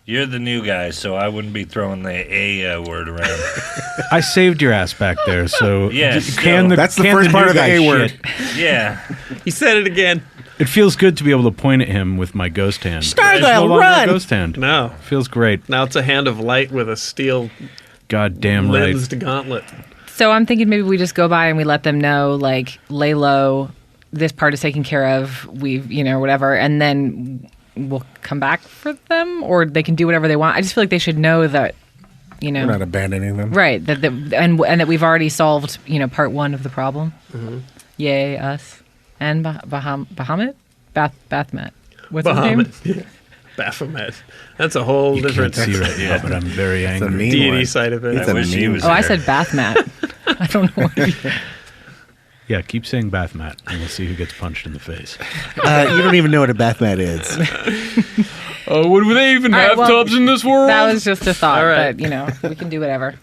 A: You're the new guy, so I wouldn't be throwing the A word around.
C: I saved your ass back there, so
A: Yeah,
G: That's the
C: can
G: first part
C: new
G: of the
C: guy
G: A word.
C: shit.
A: Yeah.
E: He said it again.
C: It feels good to be able to point at him with my ghost hand.
H: Stargoyle,
C: It's no longer
H: run!
C: a ghost hand.
E: No.
C: Feels great.
E: Now it's a hand of light with a steel
C: Goddamn right.
E: lensed gauntlet.
D: So I'm thinking maybe we just go by and we let them know, like, lay low. This part is taken care of. We've, whatever, and then we'll come back for them, or they can do whatever they want. I just feel like they should know that,
G: We're not abandoning them.
D: right? And that we've already solved, part one of the problem.
E: Mm-hmm.
D: Yay, us and Bahamut, Bathmat. What's his name?
E: Bahamut. Baphomet. That's a whole
C: You
E: different
C: can't see right now, but I'm very
G: It's a
C: angry.
G: mean
E: deity
G: one.
E: side of it.
G: It's
A: I
G: a
A: wish he
G: mean
A: was
D: Oh, I
A: there.
D: said Bathmat. I don't know.
C: Yeah, keep saying Bathmat, and we'll see who gets punched in the face.
H: You don't even know what a bath mat is.
F: Would they even
D: All right,
F: have
D: well,
F: tubs in this world?
D: That was just a thought,
E: All right.
D: but we can do whatever.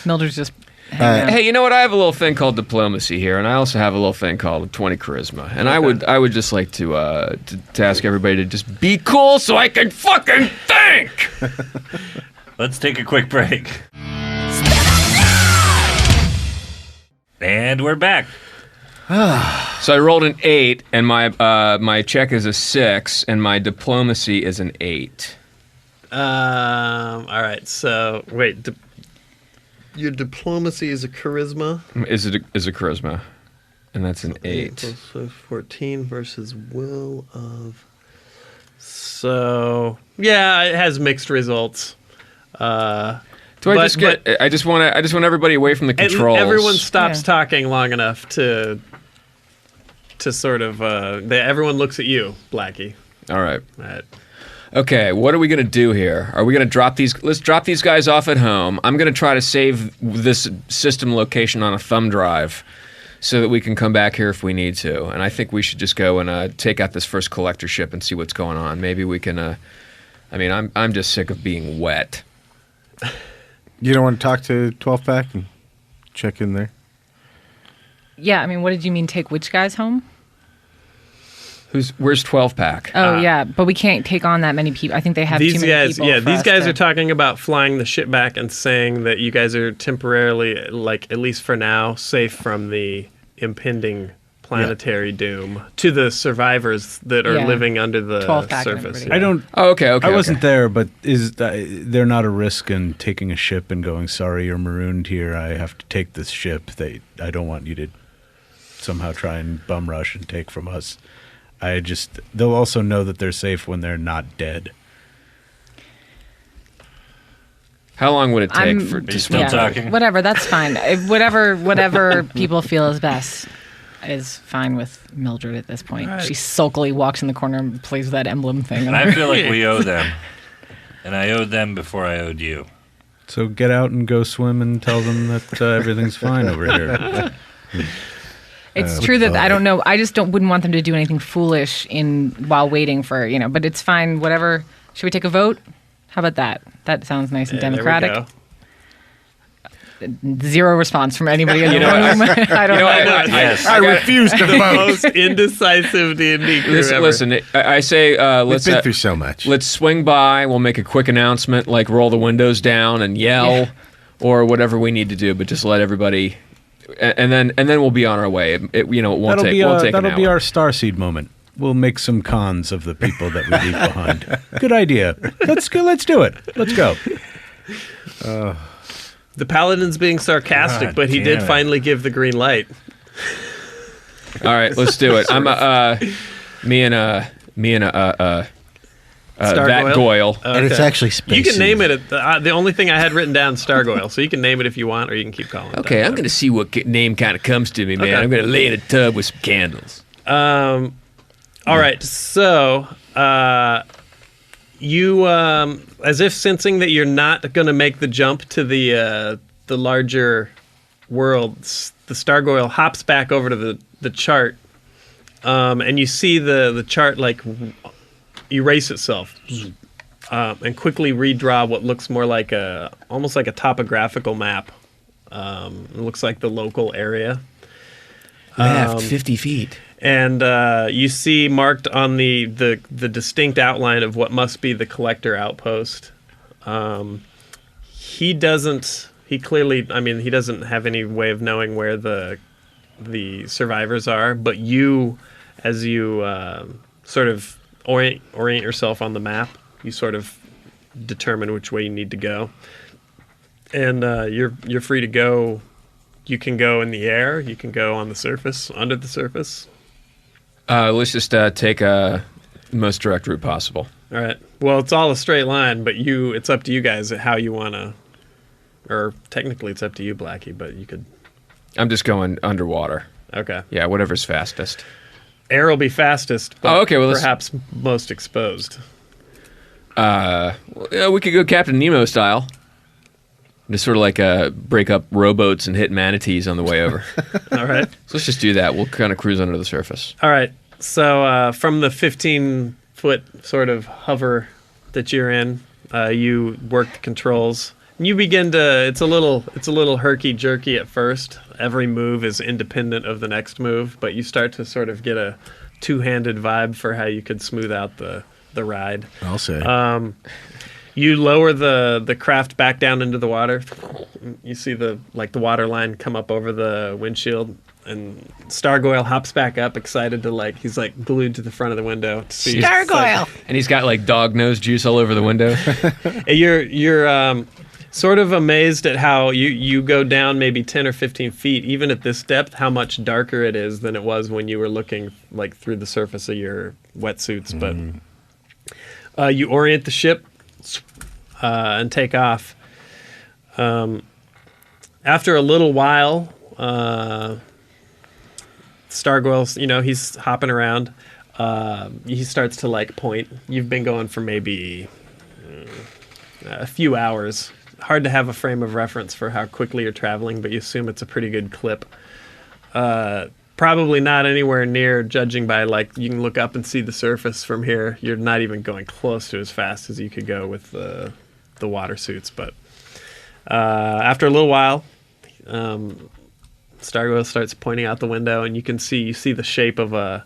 D: Mildred's just. hanging out.
F: Hey, you know what? I have a little thing called diplomacy here, and I also have a little thing called 20 charisma. And I would just like to ask everybody to just be cool so I can fucking think.
A: Let's take a quick break. And we're back.
F: So I rolled an 8, and my check is a 6, and my diplomacy is an 8.
E: All right. So wait, your diplomacy is a charisma.
F: Is a charisma, and that's an 8.
E: So 14 versus will of. So yeah, it has mixed results.
F: I just want everybody away from the controls.
E: Everyone stops
D: Yeah.
E: talking long enough to sort of. Everyone looks at you, Blackie.
F: All right.
E: Right.
F: Okay, what are we gonna do here? Are we gonna drop these? Let's drop these guys off at home. I'm gonna try to save this system location on a thumb drive, so that we can come back here if we need to. And I think we should just go and take out this first collector ship and see what's going on. Maybe we can. I'm just sick of being wet.
G: You don't want to talk to 12 Pack and check in there?
D: Yeah, I mean, what did you mean? Take which guys home?
F: Where's 12 Pack?
D: Oh yeah, but we can't take on that many people. I think they have
E: These
D: too many
E: guys,
D: people.
E: yeah,
D: for
E: these
D: us
E: guys
D: to-
E: are talking about flying the ship back and saying that you guys are temporarily, like at least for now, safe from the impending planetary doom to the survivors that are
D: Yeah.
E: living under the
D: 12 pack and
E: surface.
D: everybody.
C: I don't.
F: Oh, okay.
C: I wasn't there, but is there not a risk in taking a ship and going, sorry, you're marooned here. I have to take this ship. I don't want you to somehow try and bum rush and take from us. They'll also know that they're safe when they're not dead.
F: How long would it take
D: I'm-
F: for
A: Are you
F: just
A: still talking?
D: Whatever, that's fine. Whatever people feel is best is fine with Mildred at this point. She sulkily walks in the corner and plays with that emblem thing.
A: And I feel like we owe them. And I owed them before I owed you.
C: So get out and go swim and tell them that everything's fine over here.
D: It's true that I don't know. I just wouldn't want them to do anything foolish while waiting for But it's fine. Whatever. Should we take a vote? How about that? That sounds nice and
E: Yeah, there we
D: democratic.
E: go.
D: Zero response from anybody in the room. I don't know.
G: I refuse to vote.
E: Most indecisive D&D crew ever.
F: Listen, I say
G: We've been through so much.
F: let's swing by. We'll make a quick announcement, like roll the windows down and yell, or whatever we need to do. But just let everybody, and then we'll be on our way. It won't take. We'll take an
C: that'll be
F: hour.
C: our starseed moment. We'll make some cons of the people that we leave behind. Good idea. Let's go. Let's do it. Let's go.
E: The paladin's being sarcastic,
G: God
E: but he did
G: damn it.
E: finally give the green light.
F: All right, let's do it. I'm me and that
E: Stargoyle?
F: Goyle.
H: And it's actually space.
E: You can name it. The only thing I had written down is Stargoyle, so you can name it if you want, or you can keep calling it.
F: Okay,
E: that.
F: I'm going to see what name kind of comes to me, man.
E: Okay.
F: I'm going to lay in a tub with some candles.
E: All right, so you, as if sensing that you're not going to make the jump to the larger world, the Stargoyle hops back over to the chart, and you see the chart like erase itself, and quickly redraw what looks more like almost like a topographical map. It looks like the local area.
F: Left 50 feet.
E: And you see marked on the distinct outline of what must be the collector outpost. He doesn't have any way of knowing where the survivors are, but you, as you sort of orient yourself on the map, you sort of determine which way you need to go. And you're free to go. You can go in the air, you can go on the surface, under the surface.
F: Let's just take the most direct route possible.
E: All right. Well, it's all a straight line, but it's up to you guys how you want to, or technically it's up to you, Blackie, but you could.
F: I'm just going underwater.
E: Okay.
F: Yeah, whatever's fastest.
E: Air will be fastest, but
F: Oh, okay, well, let's-
E: perhaps most exposed.
F: We could go Captain Nemo style. Just sort of like break up rowboats and hit manatees on the way over.
E: All right.
F: So let's just do that. We'll kind of cruise under the surface.
E: All right. So from the 15-foot sort of hover that you're in, you work the controls. And you begin to. It's a little herky jerky at first. Every move is independent of the next move, but you start to sort of get a two-handed vibe for how you could smooth out the ride.
G: I'll say.
E: You lower the craft back down into the water. You see the water line come up over the windshield, and Stargoyle hops back up, excited to he's glued to the front of the window. To see
D: Stargoyle.
F: And he's got like dog nose juice all over the window.
E: You're sort of amazed at how you go down maybe 10 or 15 feet, even at this depth, how much darker it is than it was when you were looking through the surface of your wetsuits. But you orient the ship and take off. After a little while, Stargoyle, he's hopping around. He starts to point. You've been going for maybe a few hours. Hard to have a frame of reference for how quickly you're traveling, but you assume it's a pretty good clip. Probably not anywhere near, judging by you can look up and see the surface from here. You're not even going close to as fast as you could go with the water suits. But after a little while, Stargoyle starts pointing out the window, and you see the shape of a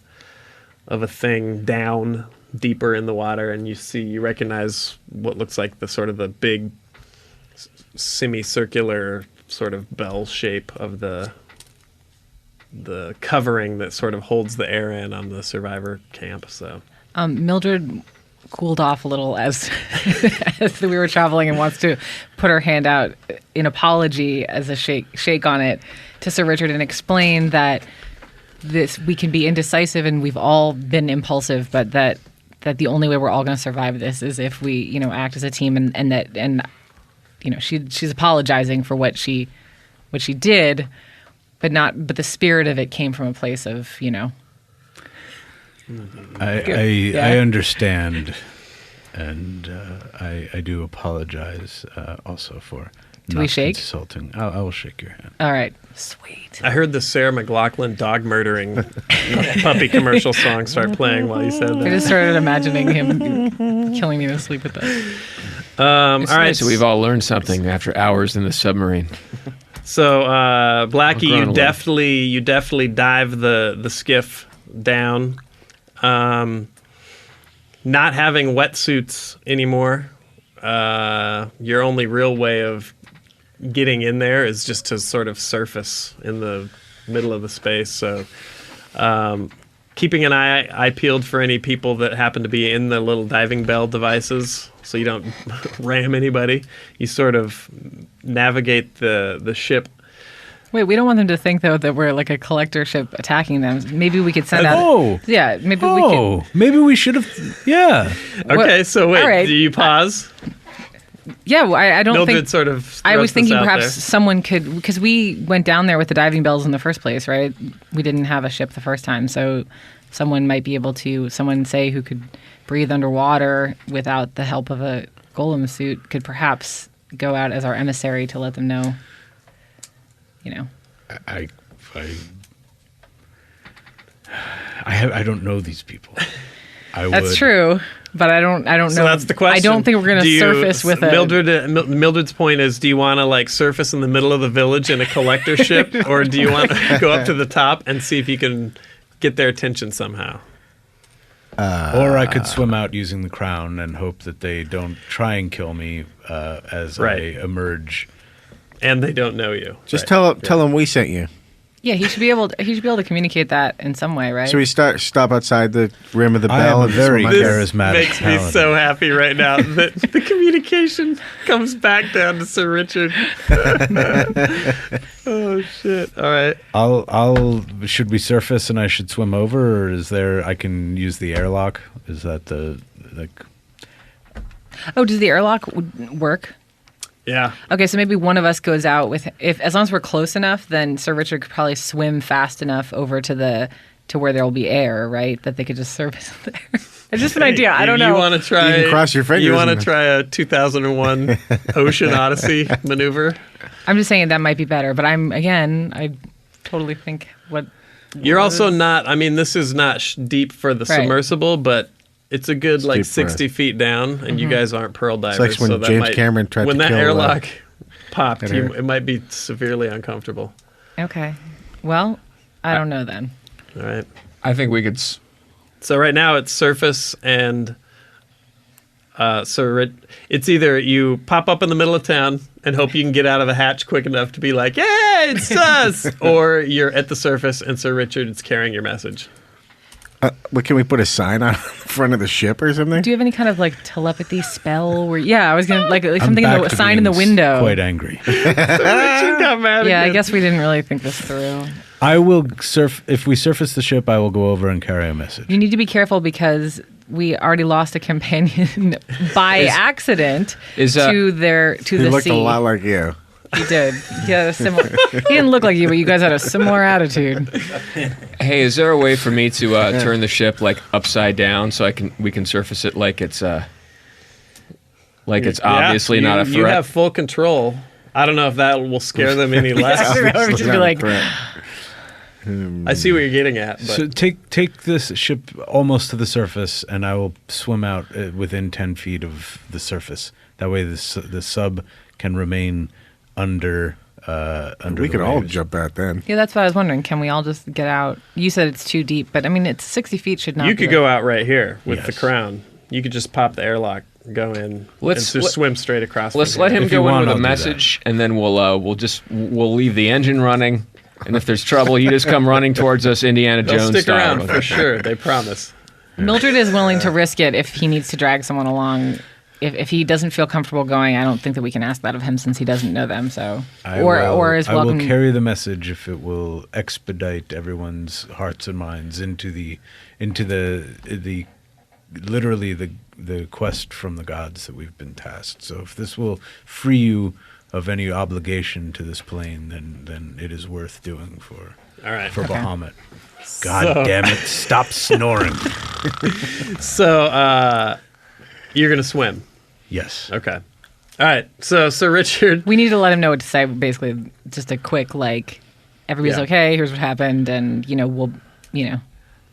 E: thing down deeper in the water, and you recognize what looks like the big semicircular sort of bell shape of the covering that sort of holds the air in on the survivor camp. So
D: Mildred cooled off a little as we were traveling and wants to put her hand out in apology as a shake on it to Sir Richard and explain that we can be indecisive and we've all been impulsive, but that the only way we're all going to survive this is if we act as a team, and she's apologizing for what she did, but the spirit of it came from a place of
C: I understand, and I do apologize also for
D: Do
C: not
D: we shake?
C: insulting. I will shake your hand.
D: All right, sweet.
E: I heard the Sarah McLachlan dog murdering puppy commercial song start playing while you said
D: I
E: that.
D: just started imagining him killing me to sleep with us.
E: All
F: It's
E: right.
F: nice that we've all learned something after hours in the submarine.
E: So, Blackie,
F: I'll groan a
E: you definitely dive the skiff down. Not having wetsuits anymore, your only real way of getting in there is just to sort of surface in the middle of the space. So, keeping an eye peeled for any people that happen to be in the little diving bell devices, so you don't ram anybody. You sort of navigate the ship.
D: Wait, we don't want them to think though that we're like a collector ship attacking them. Maybe we could send out.
C: Oh,
D: Yeah, maybe we
C: oh,
D: could.
C: maybe we should have. Yeah,
E: Okay, so wait,
D: all right.
E: do you pause?
D: Yeah, well, I don't
E: Mildred
D: think.
E: sort of.
D: I was
E: throws this
D: thinking
E: out
D: perhaps
E: there.
D: someone could, because we went down there with the diving bells in the first place, right? We didn't have a ship the first time, so someone might be able to. Someone say who could breathe underwater without the help of a golem suit could perhaps go out as our emissary to let them know. You know.
C: I don't know these people.
D: That's true, but I don't know.
E: So that's the question.
D: I don't think we're going to surface with a.
E: Mildred's point is: do you want to like surface in the middle of the village in a collector ship, or do you want to go up to the top and see if you can get their attention somehow?
C: Or I could swim out using the crown and hope that they don't try and kill me as
E: Right.
C: I emerge.
E: And they don't know you.
G: Just tell them we sent you.
D: Yeah, he should be able to communicate that in some way, right?
G: So we stop outside the rim of the
C: I
G: bell.
C: am a
G: and
C: very
G: swim
E: This
G: under.
C: charismatic
E: makes me
C: paladin.
E: so happy right now that the communication comes back down to Sir Richard. Oh shit! All right.
C: I'll. Should we surface and I should swim over, or is there? I can use the airlock. Is that the like?
D: Oh, does the airlock work?
E: Yeah.
D: Okay, so maybe one of us goes out with as long as we're close enough, then Sir Richard could probably swim fast enough over to where there will be air, right? That they could just surface there. It's just an idea. I don't know.
E: You want to try?
G: You can cross your fingers
E: You want to
G: and-
E: try a 2001 Ocean Odyssey maneuver?
D: I'm just saying that might be better, but I totally think what.
E: You're also not. I mean, this is not deep for the
D: Right.
E: submersible, but it's a good like
G: deep for
E: 60 feet down, and you guys aren't pearl divers.
G: like when
E: so that
G: James
E: might,
G: Cameron tried
E: when
G: to
E: that
G: kill,
E: airlock popped,
G: that air.
E: it might be severely uncomfortable.
D: Okay. Well, I don't know then.
E: All right.
F: I think we could.
E: So right now it's surface and it's either you pop up in the middle of town and hope you can get out of the hatch quick enough to be like, "Yeah, it's us," or you're at the surface and Sir Richard is carrying your message.
G: Can we put a sign on the front of the ship or something?
D: Do you have any kind of like telepathy spell? Where I was gonna like
C: I'm
D: something in
C: back
D: the
C: to
D: sign in the
C: being
D: window.
C: Quite angry.
E: Richard got mad
D: Yeah, I
E: again.
D: guess we didn't really think this through.
C: I will surf. If we surface the ship, I will go over and carry a message.
D: You need to be careful because we already lost a companion by accident
F: Is,
D: to
G: He
D: the
G: looked
D: sea.
G: a lot like you.
D: He did. He had a similar. He didn't look like you, but you guys had a similar attitude.
F: Hey, is there a way for me to turn the ship like upside down so we can surface it like it's obviously not a threat?
E: You have full control. I don't know if that will scare them any less.
D: I would just be like,
E: I see what you're getting at, but
C: So take this ship almost to the surface, and I will swim out within 10 feet of the surface. That way, the sub can remain under. Under
G: We
C: the
G: could all
C: waves.
G: jump out then.
D: yeah, that's what I was wondering. Can we all just get out? You said it's too deep, but I mean, it's 60 feet should not.
E: you
D: be
E: could go out right here with the
C: Yes.
E: crown. You could just pop the airlock, go in,
F: Let's-
E: and just swim straight across.
F: Let's
E: from
F: let
E: here.
F: him
C: If you
F: go in
C: want,
F: with
C: I'll
F: a
C: do that.
F: message, and then we'll leave the engine running. And if there's trouble, you just come running towards us, Indiana
E: They'll
F: Jones
E: stick
F: style.
E: around for sure. They promise.
D: Mildred is willing to risk it if he needs to drag someone along. If he doesn't feel comfortable going, I don't think that we can ask that of him since he doesn't know them. So, or is
C: I
D: welcome.
C: will carry the message if it will expedite everyone's hearts and minds into the literally the quest from the gods that we've been tasked. So if this will free you of any obligation to this plane, then it is worth doing for
E: All right.
C: Bahamut. God damn it! Stop snoring.
E: So you're gonna swim.
C: Yes.
E: Okay. All right. So Sir Richard.
D: We need to let him know what to say. Basically, just a quick like, everybody's
E: Yeah.
D: okay. Here's what happened, and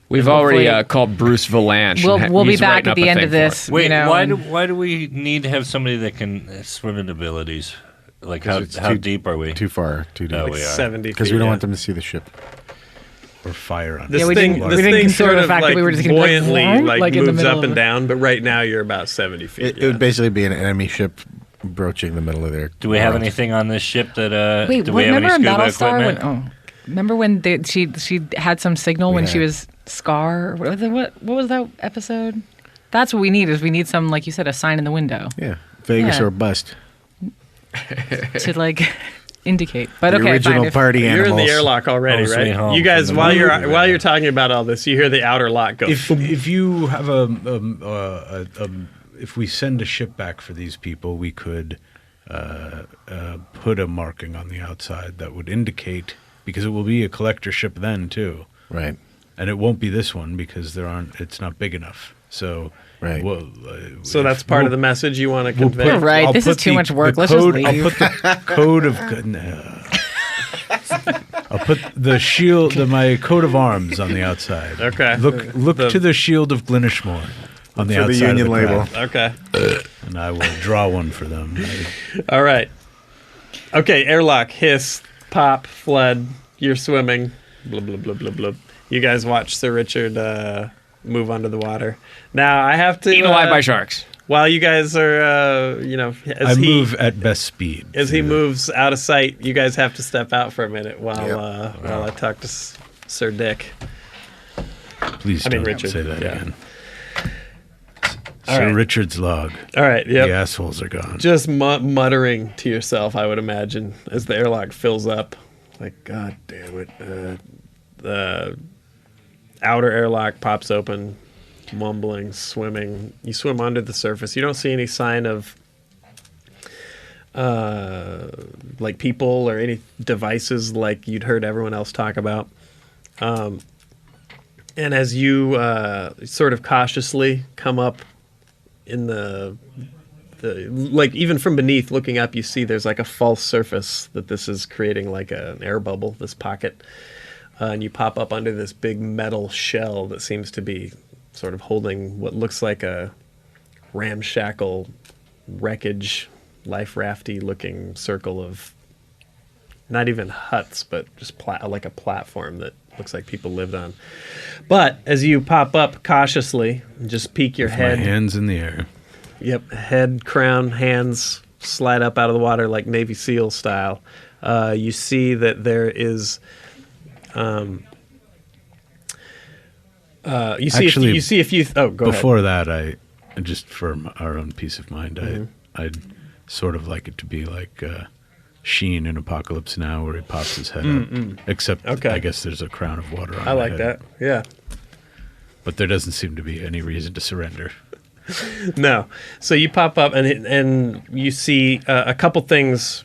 F: We've already
D: Hopefully-
F: called Bruce Valanche.
D: we'll be
F: He's
D: back
F: writing
D: at
F: up
D: the
F: a
D: end
F: thing
D: of
F: for
D: this.
F: us.
A: Wait,
D: you know,
A: why
D: and-
A: do we need to have somebody that can swim in abilities? Like
G: It's
A: how deep are we?
G: Too far, too deep.
A: Oh,
E: Like
A: we are.
E: 70
G: Because
E: feet,
G: we don't
E: yeah.
G: want them to see the ship.
C: Or fire on
E: This
C: it.
D: we
E: thing,
D: didn't-
E: this
D: we didn't
E: thing
D: consider
E: sort
D: the
E: of
D: fact that
E: like
D: we were just gonna be like,
E: buoyantly
D: "Vroom,"
E: like
D: like in the
E: moves
D: middle
E: up and
D: of-
E: down, but right now you're about 70 feet.
G: It would basically be an enemy ship broaching the middle of their.
A: Do we have
G: world.
A: anything on this ship that?
D: Wait,
A: do
D: what,
A: we have
D: remember
A: any
D: in
A: scuba
D: Battlestar when?
A: equipment?
D: Remember when she had some signal when she
G: had-
D: was Scar? What was that episode? That's what we need. Is we need some, like you said, a sign in the window
G: Yeah, Vegas
D: Yeah.
G: or bust.
D: to like indicate. But
G: The
D: okay,
G: original
D: fine. If-
G: party
E: You're
G: animals.
E: in the airlock already,
A: Home sweet
E: right?
A: home
E: You guys,
A: from the
E: while
A: movie.
E: you're talking about all this, you hear the outer lock go.
C: If you have if we send a ship back for these people, we could put a marking on the outside that would indicate, because it will be a collector ship then too,
G: Right.
C: and it won't be this one because it's not big enough. So
G: Right.
E: So that's part of the message you want to
C: we'll
E: convey.
C: put-
D: Right,
C: I'll
D: this is
C: put
D: too
C: the-
D: much work.
C: the
D: Let's just
C: code-
D: leave.
C: I'll put the code of. I'll put the shield, my coat of arms on the outside.
E: Okay.
C: Look to the shield of Glynnishmore on the
G: For the
C: outside
G: Union
C: of the
G: label.
C: craft,
E: Okay.
C: and I will draw one for them.
E: All right. Okay, airlock, hiss, pop, flood, you're swimming, blah, blah, blah, blah, blah. You guys watch Sir Richard move under the water. Now, I have to...
F: Eaten alive by sharks.
E: While you guys are, as
C: I
E: he...
C: move at best speed.
E: As he
C: through-
E: moves out of sight, you guys have to step out for a minute while I talk to Sir Dick.
C: Please
E: I mean,
C: don't
E: Richard,
C: say that
E: yeah.
C: again.
E: All
C: Sir
E: right.
C: Richard's log.
E: All right, yep.
C: The assholes are gone.
E: Just muttering to yourself, I would imagine, as the airlock fills up. Like, God damn it. The outer airlock pops open, mumbling, swimming. You swim under the surface. You don't see any sign of like people or any devices like you'd heard everyone else talk about. And as you sort of cautiously come up in the like even from beneath looking up, you see there's like a false surface that this is creating, like an air bubble, this pocket. And you pop up under this big metal shell that seems to be sort of holding what looks like a ramshackle wreckage, life rafty looking circle of not even huts, but just like a platform that looks like people lived on. But as you pop up cautiously, just peek your
C: My
E: head.
C: hands in the air.
E: Yep, head, crown, hands slide up out of the water like Navy SEAL style. You see that there is, you see a few. Oh, go
C: Before
E: ahead.
C: that, I just for our own peace of mind, I'd sort of like it to be like Sheen in Apocalypse Now, where he pops his head up. Except,
E: Okay.
C: I guess there's a crown of water on
E: I
C: my
E: like
C: head.
E: that. Yeah.
C: But there doesn't seem to be any reason to surrender.
E: No. So you pop up and you see a couple things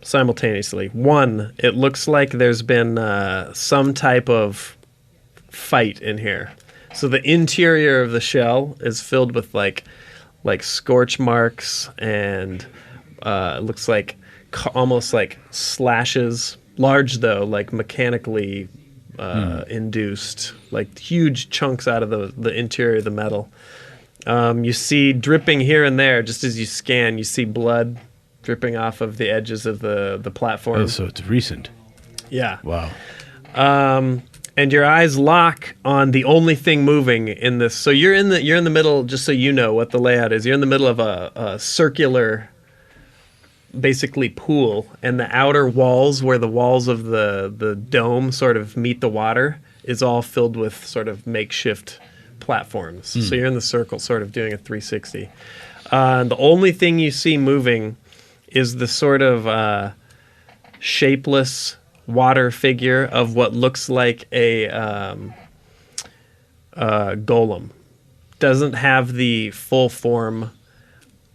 E: simultaneously. One, it looks like there's been some type of fight in here. So the interior of the shell is filled with like scorch marks and it looks like almost like slashes, large though, like mechanically induced, like huge chunks out of the interior of the metal. You see dripping here and there, just as you scan, you see blood dripping off of the edges of the platform.
C: Oh, so it's recent.
E: Yeah.
C: Wow.
E: And your eyes lock on the only thing moving in this. So you're in the middle, just so you know what the layout is. You're in the middle of a circular, basically pool, and the outer walls, where the walls of the dome sort of meet the water, is all filled with sort of makeshift platforms. So you're in the circle, sort of doing a 360. And the only thing you see moving is the sort of shapeless water figure of what looks like a golem. Doesn't have the full form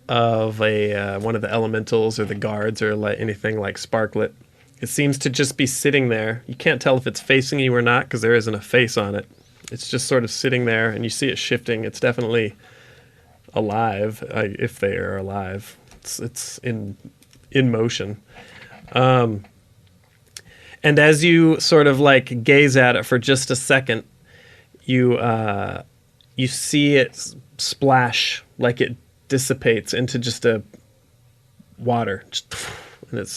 E: of a one of the elementals or the guards or like anything like Sparklet. It seems to just be sitting there. You can't tell if it's facing you or not because there isn't a face on it. It's just sort of sitting there, and you see it shifting. It's definitely alive, if they are alive. It's in motion. And as you sort of like gaze at it for just a second, you see it splash, like it dissipates into just a water, and it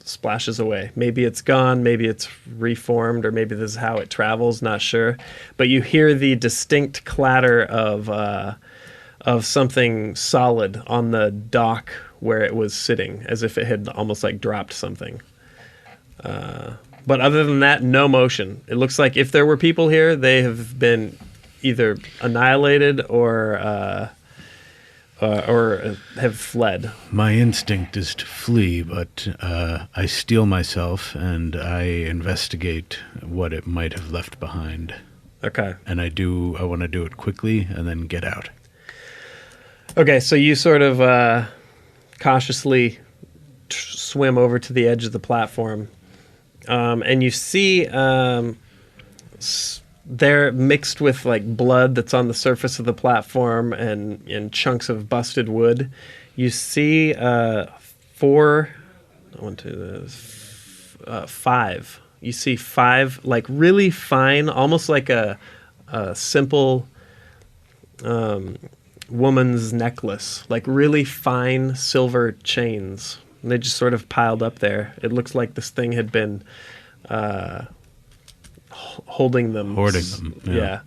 E: splashes away. Maybe it's gone, maybe it's reformed, or maybe this is how it travels, not sure. But you hear the distinct clatter of something solid on the dock where it was sitting, as if it had almost like dropped something. But other than that, no motion. It looks like if there were people here, they have been either annihilated or have fled.
C: My instinct is to flee, but I steel myself and I investigate what it might have left behind.
E: Okay.
C: And I want to do it quickly and then get out.
E: Okay, so you sort of cautiously swim over to the edge of the platform, and you see they're mixed with like blood that's on the surface of the platform and chunks of busted wood. You see five. You see five like really fine, almost like a simple woman's necklace, like really fine silver chains. And they just sort of piled up there. It looks like this thing had been hoarding them. Yeah.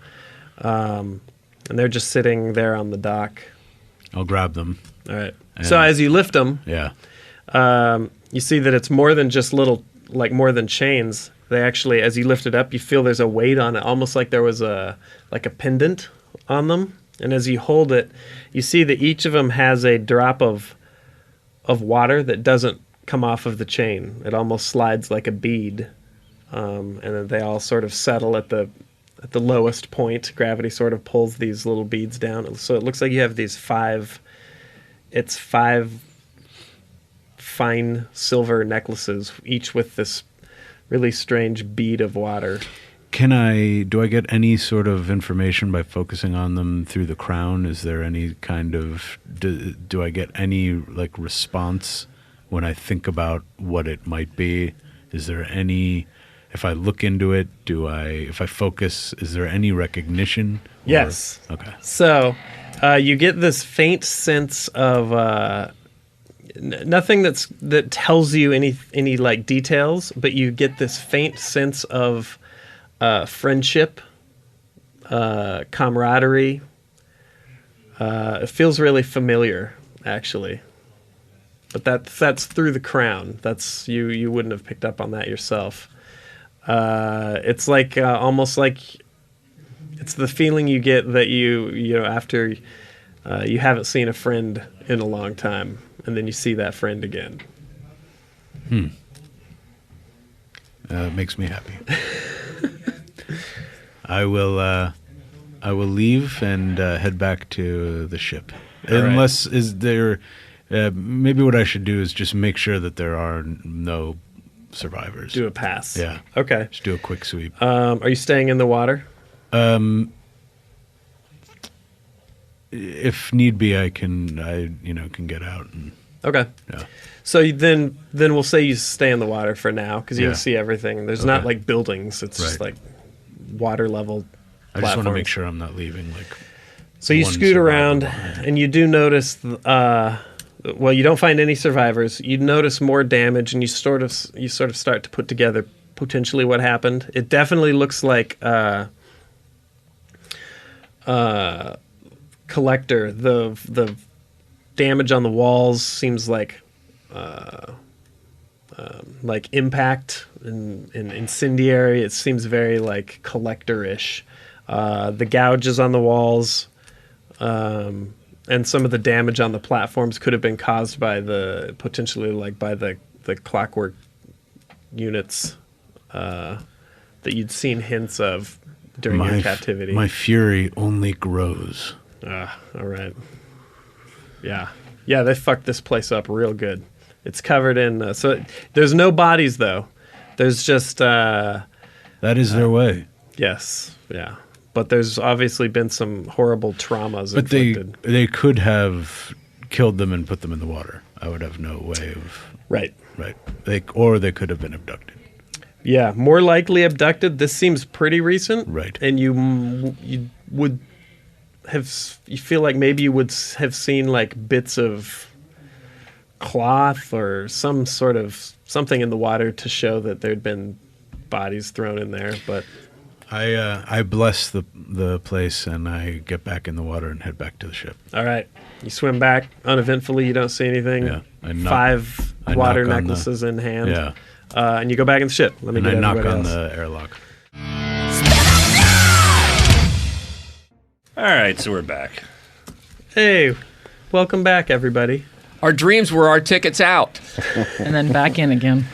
E: And they're just sitting there on the dock.
C: I'll grab them.
E: All right. So as you lift them, you see that it's more than just more than chains. They actually, as you lift it up, you feel there's a weight on it, almost like there was a pendant on them. And as you hold it, you see that each of them has a drop of water that doesn't come off of the chain. It almost slides like a bead. And then they all sort of settle at the lowest point. Gravity sort of pulls these little beads down. So it looks like you have these five fine silver necklaces, each with this really strange bead of water.
C: Do I get any sort of information by focusing on them through the crown? Is there any kind of, do I get any like response when I think about what it might be? Is there any, if I look into it, if I focus, is there any recognition?
E: Yes.
C: Okay.
E: So you get this faint sense of nothing that tells you any like details, but you get this faint sense of friendship, camaraderie. It feels really familiar, actually. But that's through the crown. That's you wouldn't have picked up on that yourself. It's like almost like it's the feeling you get that you know after you haven't seen a friend in a long time, and then you see that friend again.
C: Makes me happy. I will leave and head back to the ship. Unless is there maybe what I should do is just make sure that there are no survivors.
E: Do a pass.
C: Yeah.
E: Okay.
C: Just do a quick sweep.
E: Are you staying in the water?
C: If need be, I can get out.
E: Okay.
C: Yeah.
E: So then we'll say you stay in the water for now because you can see everything. There's not
C: Okay.
E: like buildings. It's just like water level
C: I just want to make sure I'm not leaving
E: So you
C: one
E: scoot
C: survivor
E: around
C: behind.
E: and you do notice well, you don't find any survivors. You notice more damage, and you sort of start to put together potentially what happened. It definitely looks like Collector. The damage on the walls seems like impact and incendiary. It seems very like Collector-ish. The gouges on the walls. And some of the damage on the platforms could have been caused by the clockwork units that you'd seen hints of during your captivity.
C: My fury only grows.
E: All right. Yeah, they fucked this place up real good. It's covered in so there's no bodies though. There's just
C: that is their way.
E: Yes. Yeah. But there's obviously been some horrible traumas inflicted.
C: But they could have killed them and put them in the water. I would have no way of...
E: Right.
C: Or they could have been abducted.
E: Yeah, more likely abducted. This seems pretty recent.
C: Right.
E: And you would have... You feel like maybe you would have seen like bits of cloth or some sort of something in the water to show that there'd been bodies thrown in there. But
C: I bless the place and I get back in the water and head back to the ship.
E: all right, you swim back uneventfully. You don't see anything.
C: Yeah, I knock-
E: 5
C: I
E: water
C: knock on
E: necklaces in hand.
C: Yeah,
E: And you go back in the ship. Let me
C: and
E: get
C: I knock
E: everybody
C: on
E: else.
C: the airlock.
A: All right, so we're back.
E: Hey, welcome back, everybody.
F: Our dreams were our tickets out.
D: And then back in again.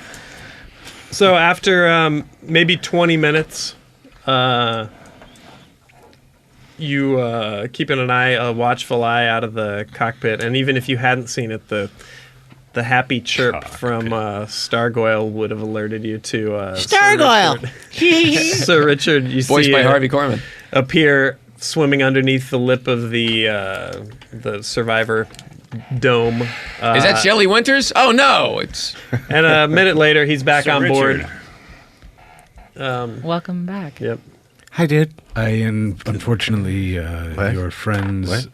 E: So after maybe 20 minutes, you keeping a watchful eye out of the cockpit, and even if you hadn't seen it, the happy chirp from Stargoyle would have alerted you to
H: Stargoyle!
E: Sir Richard, you
F: Voiced
E: see
F: by Harvey Korman.
E: appear swimming underneath the lip of the survivor dome.
F: Is that Shelley Winters? Oh no, it's
E: And a minute later, he's back
A: Sir
E: on
A: Richard.
E: board.
D: Welcome back.
E: Yep.
G: Hi, dude.
C: Unfortunately,
G: What?
C: your friends
G: What?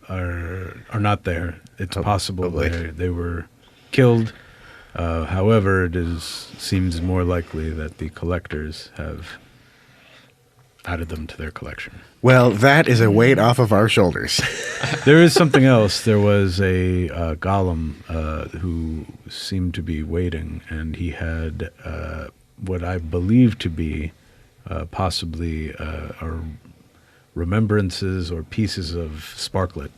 C: are not there. It's
G: Oh,
C: possible
G: boy.
C: they were killed. However, seems more likely that the collectors have added them to their collection.
G: Well, that is a weight off of our shoulders.
C: There is something else. There was a golem who seemed to be waiting, and he had what I believe to be possibly remembrances or pieces of sparklet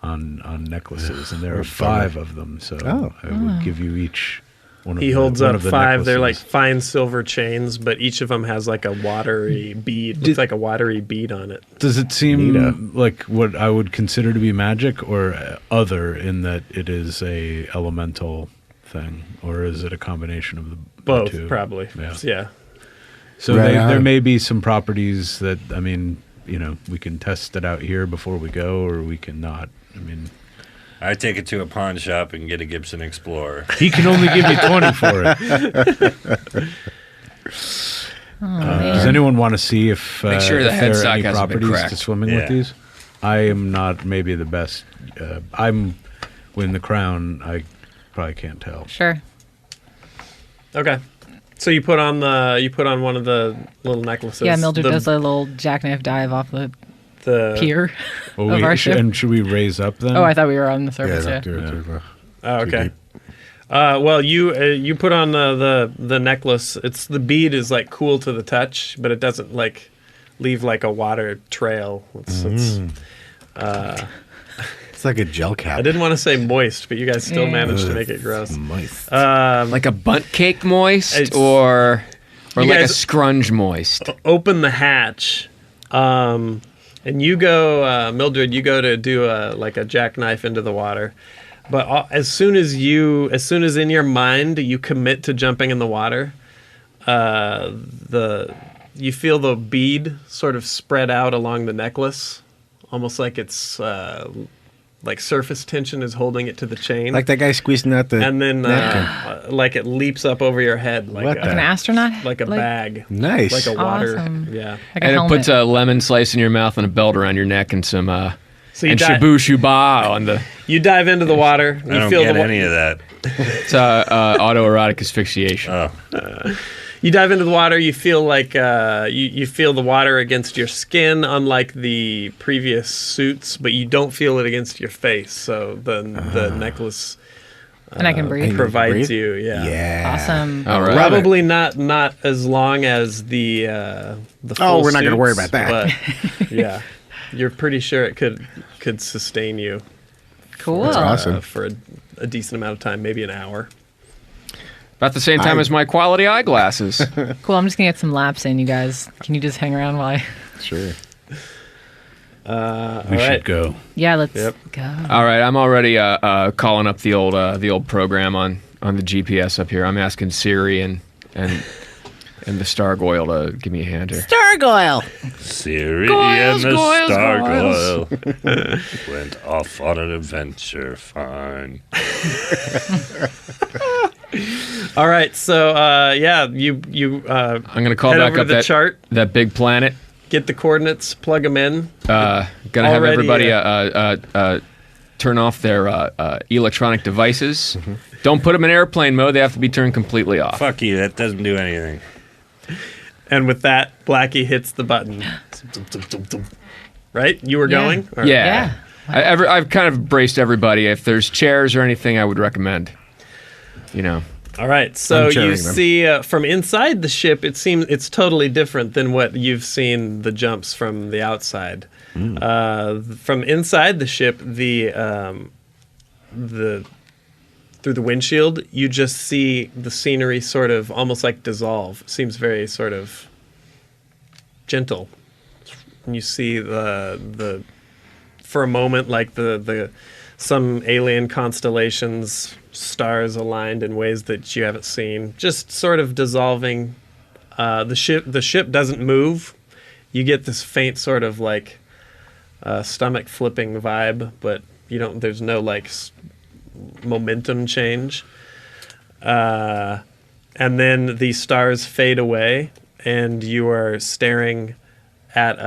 C: on necklaces, and there are 5 of them. So
G: Oh.
C: I would give you each one of
E: He
C: the,
E: holds
C: one
E: up
C: of the
E: 5. They're like
C: necklaces.
E: fine silver chains, but each of them has like a watery bead. Looks like a watery bead on it.
C: Does it seem
G: Neato.
C: like what I would consider to be magic, or other, in that it is a elemental thing, or is it a combination of the
E: Both,
C: two?
E: probably.
C: Yeah.
E: Yeah.
C: So
G: Right
C: there
G: on.
C: may be some properties that, I mean, we can test it out here before we go, or we can not. I mean,
A: I take it to a pawn shop and get a Gibson Explorer.
C: he can only give you 20 for it. Does anyone want to see if,
F: Make sure the
C: if there
F: headstock
C: are any
F: hasn't been
C: properties
F: cracked.
C: to swimming
A: Yeah.
C: with these? I am not maybe the best. I'm winning the crown. I probably can't tell.
D: Sure.
E: Okay. So you put on one of the little necklaces.
D: Yeah, Mildred
E: the,
D: does a little jackknife dive off the
E: the
D: pier
C: Well,
D: of our ship.
C: and should we raise up then?
D: Oh, I thought we were on the
G: Yeah,
D: surface.
G: don't
D: Yeah.
G: do it too much.
E: Oh, okay.
G: deep.
E: Well, you put on the necklace. It's the bead is like cool to the touch, but it doesn't like leave like a water trail. It's
G: It's like a gel cap.
E: I didn't want to say moist, but you guys still
D: Yeah.
E: managed to make it gross.
G: Moist.
F: like a bunt cake moist,
E: It's-
F: or
E: You
F: like a
E: guys-
F: scrunge moist.
E: Open the hatch, and you go, Mildred. You go to do like a jackknife into the water, but as soon as in your mind you commit to jumping in the water, you feel the bead sort of spread out along the necklace, almost like it's like surface tension is holding it to the chain,
G: Like that guy squeezing out the
E: and then
G: napkin.
E: like it leaps up over your head like
G: What
E: a,
G: the-
D: Like an astronaut?
E: like a bag,
G: Nice.
E: like a water,
D: Awesome.
E: yeah.
D: Like a
F: And it
D: helmet.
F: puts a lemon slice in your mouth and a belt around your neck and some
E: So you
F: and
E: dive,
F: shabu shuba on the
E: you dive into the water.
A: I
E: You
A: don't
E: feel
A: get
E: the
A: any of that.
F: it's autoerotic asphyxiation.
A: Oh,
E: You dive into the water. You feel like you feel the water against your skin, unlike the previous suits, but you don't feel it against your face. So the necklace
D: and I can breathe.
E: provides
G: breathe?
E: you. Yeah.
G: Yeah.
D: Awesome.
F: All right.
E: Probably not as long as the full
G: Oh, we're not gonna worry
E: suits,
G: about that.
E: But yeah, you're pretty sure it could sustain you
D: Cool.
G: That's awesome.
E: for a decent amount of time, maybe an hour.
F: About the same time as my quality eyeglasses.
D: Cool. I'm just going to get some laps in, you guys. Can you just hang around while I...
G: Sure.
C: we
E: all
C: should
E: right.
C: go.
D: Yeah, let's
E: Yep.
D: go.
F: All right, I'm already calling up the old program on the GPS up here. I'm asking Siri and the Stargoyle to give me a hand here.
H: Stargoyle.
A: Siri
F: Goyles,
A: and the
F: Goyles,
A: Stargoyle went off on an adventure. Fine.
E: All right, so yeah, you
F: I'm gonna call
E: head
F: back
E: over to
F: up
E: the
F: that
E: chart,
F: that big planet.
E: get the coordinates, plug them in.
F: Gonna have
E: Already,
F: everybody turn off their electronic devices.
G: Mm-hmm.
F: Don't put them in airplane mode. They have to be turned completely off.
A: Fuck you. That doesn't do anything.
E: And with that, Blackie hits the button. Right? You were going? Or-
F: Yeah. I've kind of braced everybody. If there's chairs or anything, I would recommend.
E: All right. So
G: I'm cheering
E: you
G: them.
E: see from inside the ship, it seems it's totally different than what you've seen the jumps from the outside. From inside the ship, the through the windshield, you just see the scenery sort of almost like dissolve. It seems very sort of gentle. And you see the for a moment like the some alien constellations, stars aligned in ways that you haven't seen, just sort of dissolving. The ship doesn't move. You get this faint sort of like stomach flipping vibe, but there's no like momentum change. And then the stars fade away, and you are staring at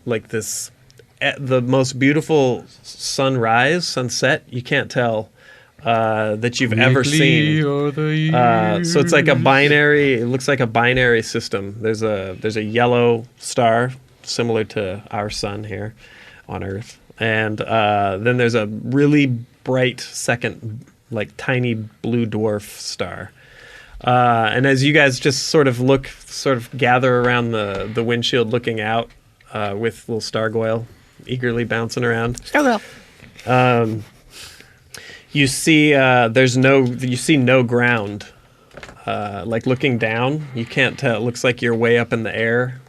E: like this, at the most beautiful sunset. You can't tell that you've ever seen. So it's like a binary. It looks like a binary system. There's a yellow star similar to our sun here on Earth, and then there's a really bright second, like tiny blue dwarf star. And as you guys just sort of gather around the windshield, looking out with little Stargoyle eagerly bouncing around.
H: Stargoyle.
E: You see, you see no ground. Like looking down, you can't tell. It looks like you're way up in the air.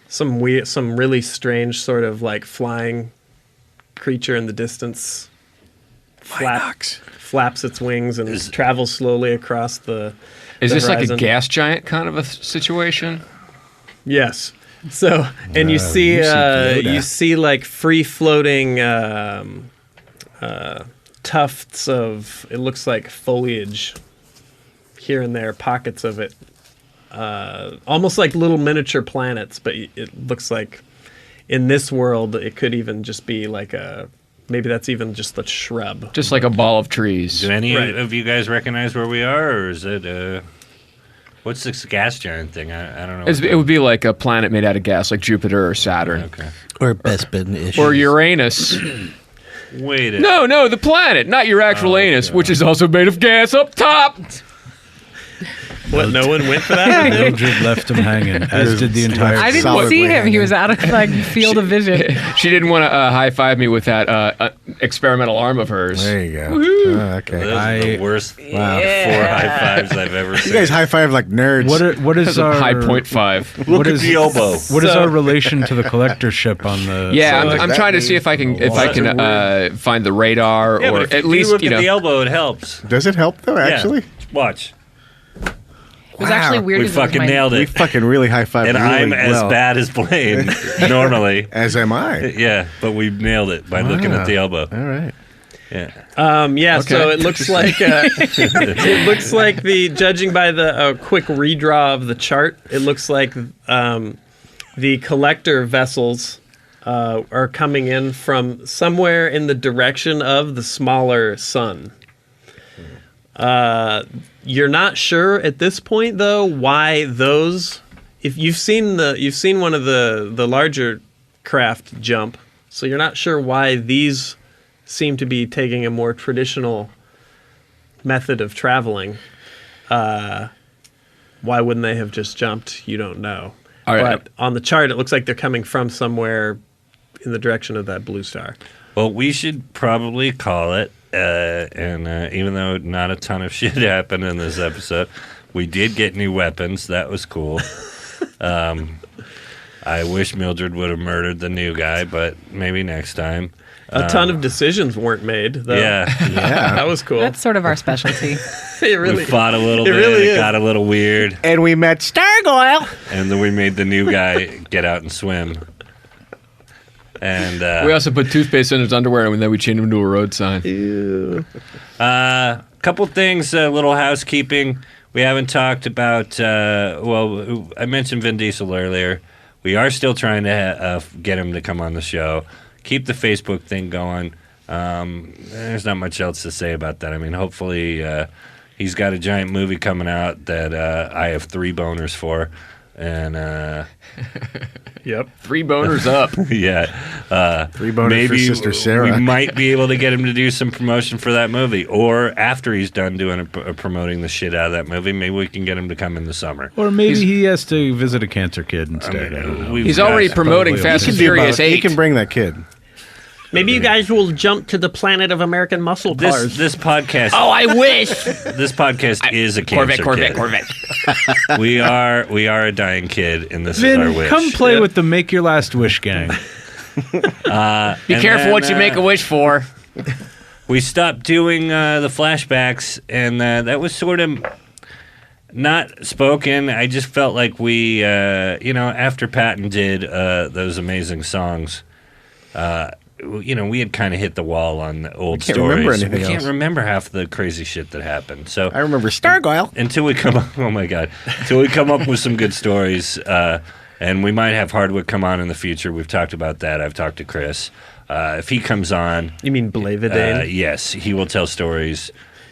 E: Some really strange sort of like flying creature in the distance flaps its wings and travels slowly across the.
F: Is this like a
E: horizon.
F: gas giant kind of a situation?
E: Yes. So, and you see like free floating tufts of, it looks like foliage here and there, pockets of it, almost like little miniature planets. But it looks like in this world, it could even just be like maybe that's even just a shrub.
F: Just like a ball of trees.
A: Do any
E: Right.
A: of you guys recognize where we are, or is it? What's this gas giant thing? I don't know.
F: It would be like a planet made out of gas, like Jupiter or Saturn.
A: Okay.
H: Or Bespin-ish.
F: Or Uranus.
A: Wait.
F: No, the planet, not your actual anus, which is also made of gas up top.
E: What? No one went for that?
C: Mildred left him hanging, as did the entire.
D: I didn't
G: Solidly
D: see him. He
G: hanging.
D: was out of like field of vision.
F: She didn't want to high five me with that experimental arm of hers.
G: There you go. Oh, okay.
A: Those are the worst 4 high fives I've ever
G: You
A: seen.
G: guys high five like nerds.
C: What is
F: That's a
C: our
F: high 0.5.
C: What is
A: the elbow.
C: What is our relation to the collector ship on the?
F: Yeah,
G: So, like,
F: I'm
G: that
F: trying to see
G: means-
F: if I can
G: That's
F: find the radar
A: Yeah,
F: or
A: but if
F: at
A: you
F: least
A: look at the elbow, it helps.
G: Does it help though? Actually,
A: Yeah. Watch.
D: It was actually weird.
A: We
D: as it was
A: fucking
D: my-
A: nailed
G: we
A: it.
G: fucking really high five.
A: And
G: really
A: I'm as
G: well.
A: bad as Blaine normally.
G: as am I.
A: Yeah, but we nailed it by looking at the elbow.
G: All right.
A: Yeah.
E: Yeah, so it looks like it looks like judging by the quick redraw of the chart, it looks like the collector vessels are coming in from somewhere in the direction of the smaller sun. You're not sure at this point though why those. If you've seen one of the larger craft jump, so you're not sure why these seem to be taking a more traditional method of traveling. Why wouldn't they have just jumped? You don't know.
F: All right.
E: But on the chart, it looks like they're coming from somewhere in the direction of that blue star.
A: Well, we should probably call it. And even though not a ton of shit happened in this episode, we did get new weapons. That was cool. I wish Mildred would have murdered the new guy, but maybe next time.
E: A ton of decisions weren't made, though.
A: Yeah.
E: That was cool.
D: That's sort of our specialty.
E: It really,
A: We fought a little
E: it
A: bit.
E: really
A: It
E: is.
A: got a little weird.
H: And we met Stargoyle.
A: And then we made the new guy get out and swim. And
F: We also put toothpaste in his underwear and then we chained him to a road sign.
A: couple things, little housekeeping. We haven't talked about, I mentioned Vin Diesel earlier. We are still trying to get him to come on the show. keep the Facebook thing going. There's not much else to say about that. I mean, hopefully he's got a giant movie coming out that I have 3 boners for. And
E: Yep.
F: 3 boners up.
A: yeah,
G: 3 boners
A: maybe
G: for Sister Sarah.
A: we might be able to get him to do some promotion for that movie, or after he's done doing promoting the shit out of that movie, maybe we can get him to come in the summer.
C: Or maybe he has to visit a cancer kid instead. I don't know.
A: we've
F: He's already
A: got-
F: promoting
C: probably
F: Fast
C: okay.
F: and
G: He can do
F: Furious
G: both.
F: 8.
G: He can bring that kid.
H: Maybe you guys will jump to the planet of American muscle cars.
A: This podcast.
F: Oh, I wish.
A: This podcast is a cancer
F: Corvette.
A: kid. We are a dying kid, and this
C: Vin,
A: is our wish.
C: come play with the Make Your Last Wish gang.
F: Be careful what you make a wish for.
A: We stopped doing the flashbacks, and that was sort of not spoken. I just felt like we, after Patton did those amazing songs, we had kind of hit the wall on the old
G: can't
A: stories.
G: remember anything
A: we can't
G: else.
A: remember half the crazy shit that happened. So
G: I remember Stargoyle.
A: until we come up, oh my god, until we come up with some good stories, and we might have Hardwick come on in the future. We've talked about that. I've talked to Chris. If he comes on,
E: You mean Blavidane?
A: yes, he will tell stories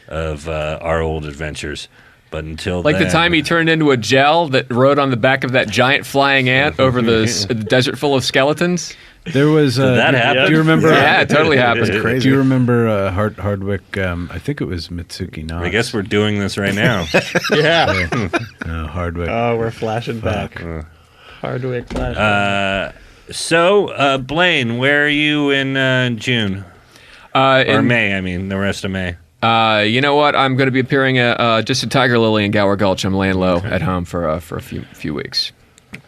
A: of our old adventures. But until
F: Like
A: then,
F: the time he turned into a gel that rode on the back of that giant flying ant over the desert full of skeletons.
C: There was.
A: that happen?
C: Do you remember?
F: Yeah, it totally happened.
C: Do you remember Hardwick? I think it was Mitsuki Knox.
A: I guess we're doing this right now.
E: Yeah.
C: No, Hardwick.
E: Oh, we're flashing back. Hardwick flashback.
A: So, Blaine, where are you in June? Or May, I mean, the rest of May.
F: You know what? I'm going to be appearing at just a Tiger Lily in Gower Gulch. I'm laying low at home for a few weeks.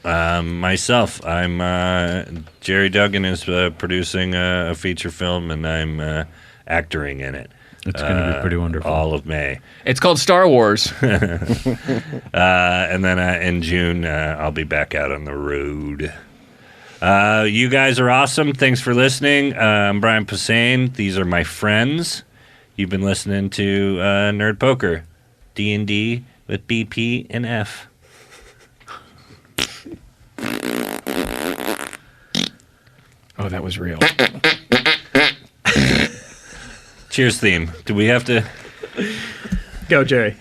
A: Myself, I'm Gerry Duggan is producing a feature film, and I'm actoring in it.
C: It's going to be pretty wonderful.
A: All of May.
F: It's called Star Wars.
A: And then in June, I'll be back out on the road. You guys are awesome. Thanks for listening. I'm Brian Posehn. These are my friends. You've been listening to Nerd Poker, D&D with BP and F.
F: Oh, that was real.
A: Cheers theme. Do we have to?
E: Go, Jerry.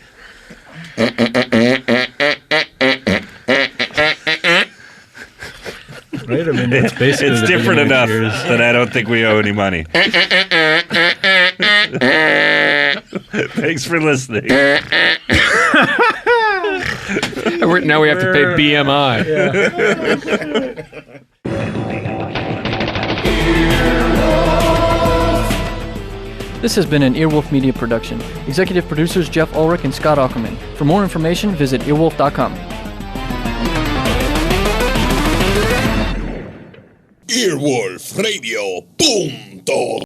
C: Right? I mean, it's basically
A: It's
C: the
A: different
C: beginning
A: enough
C: of Cheers.
A: that I don't think we owe any money. Thanks for listening.
F: Now we have to pay BMI.
I: This has been an Earwolf Media production. Executive producers Jeff Ulrich and Scott Ackerman. For more information, visit earwolf.com.
B: Earwolf Radio. Punto.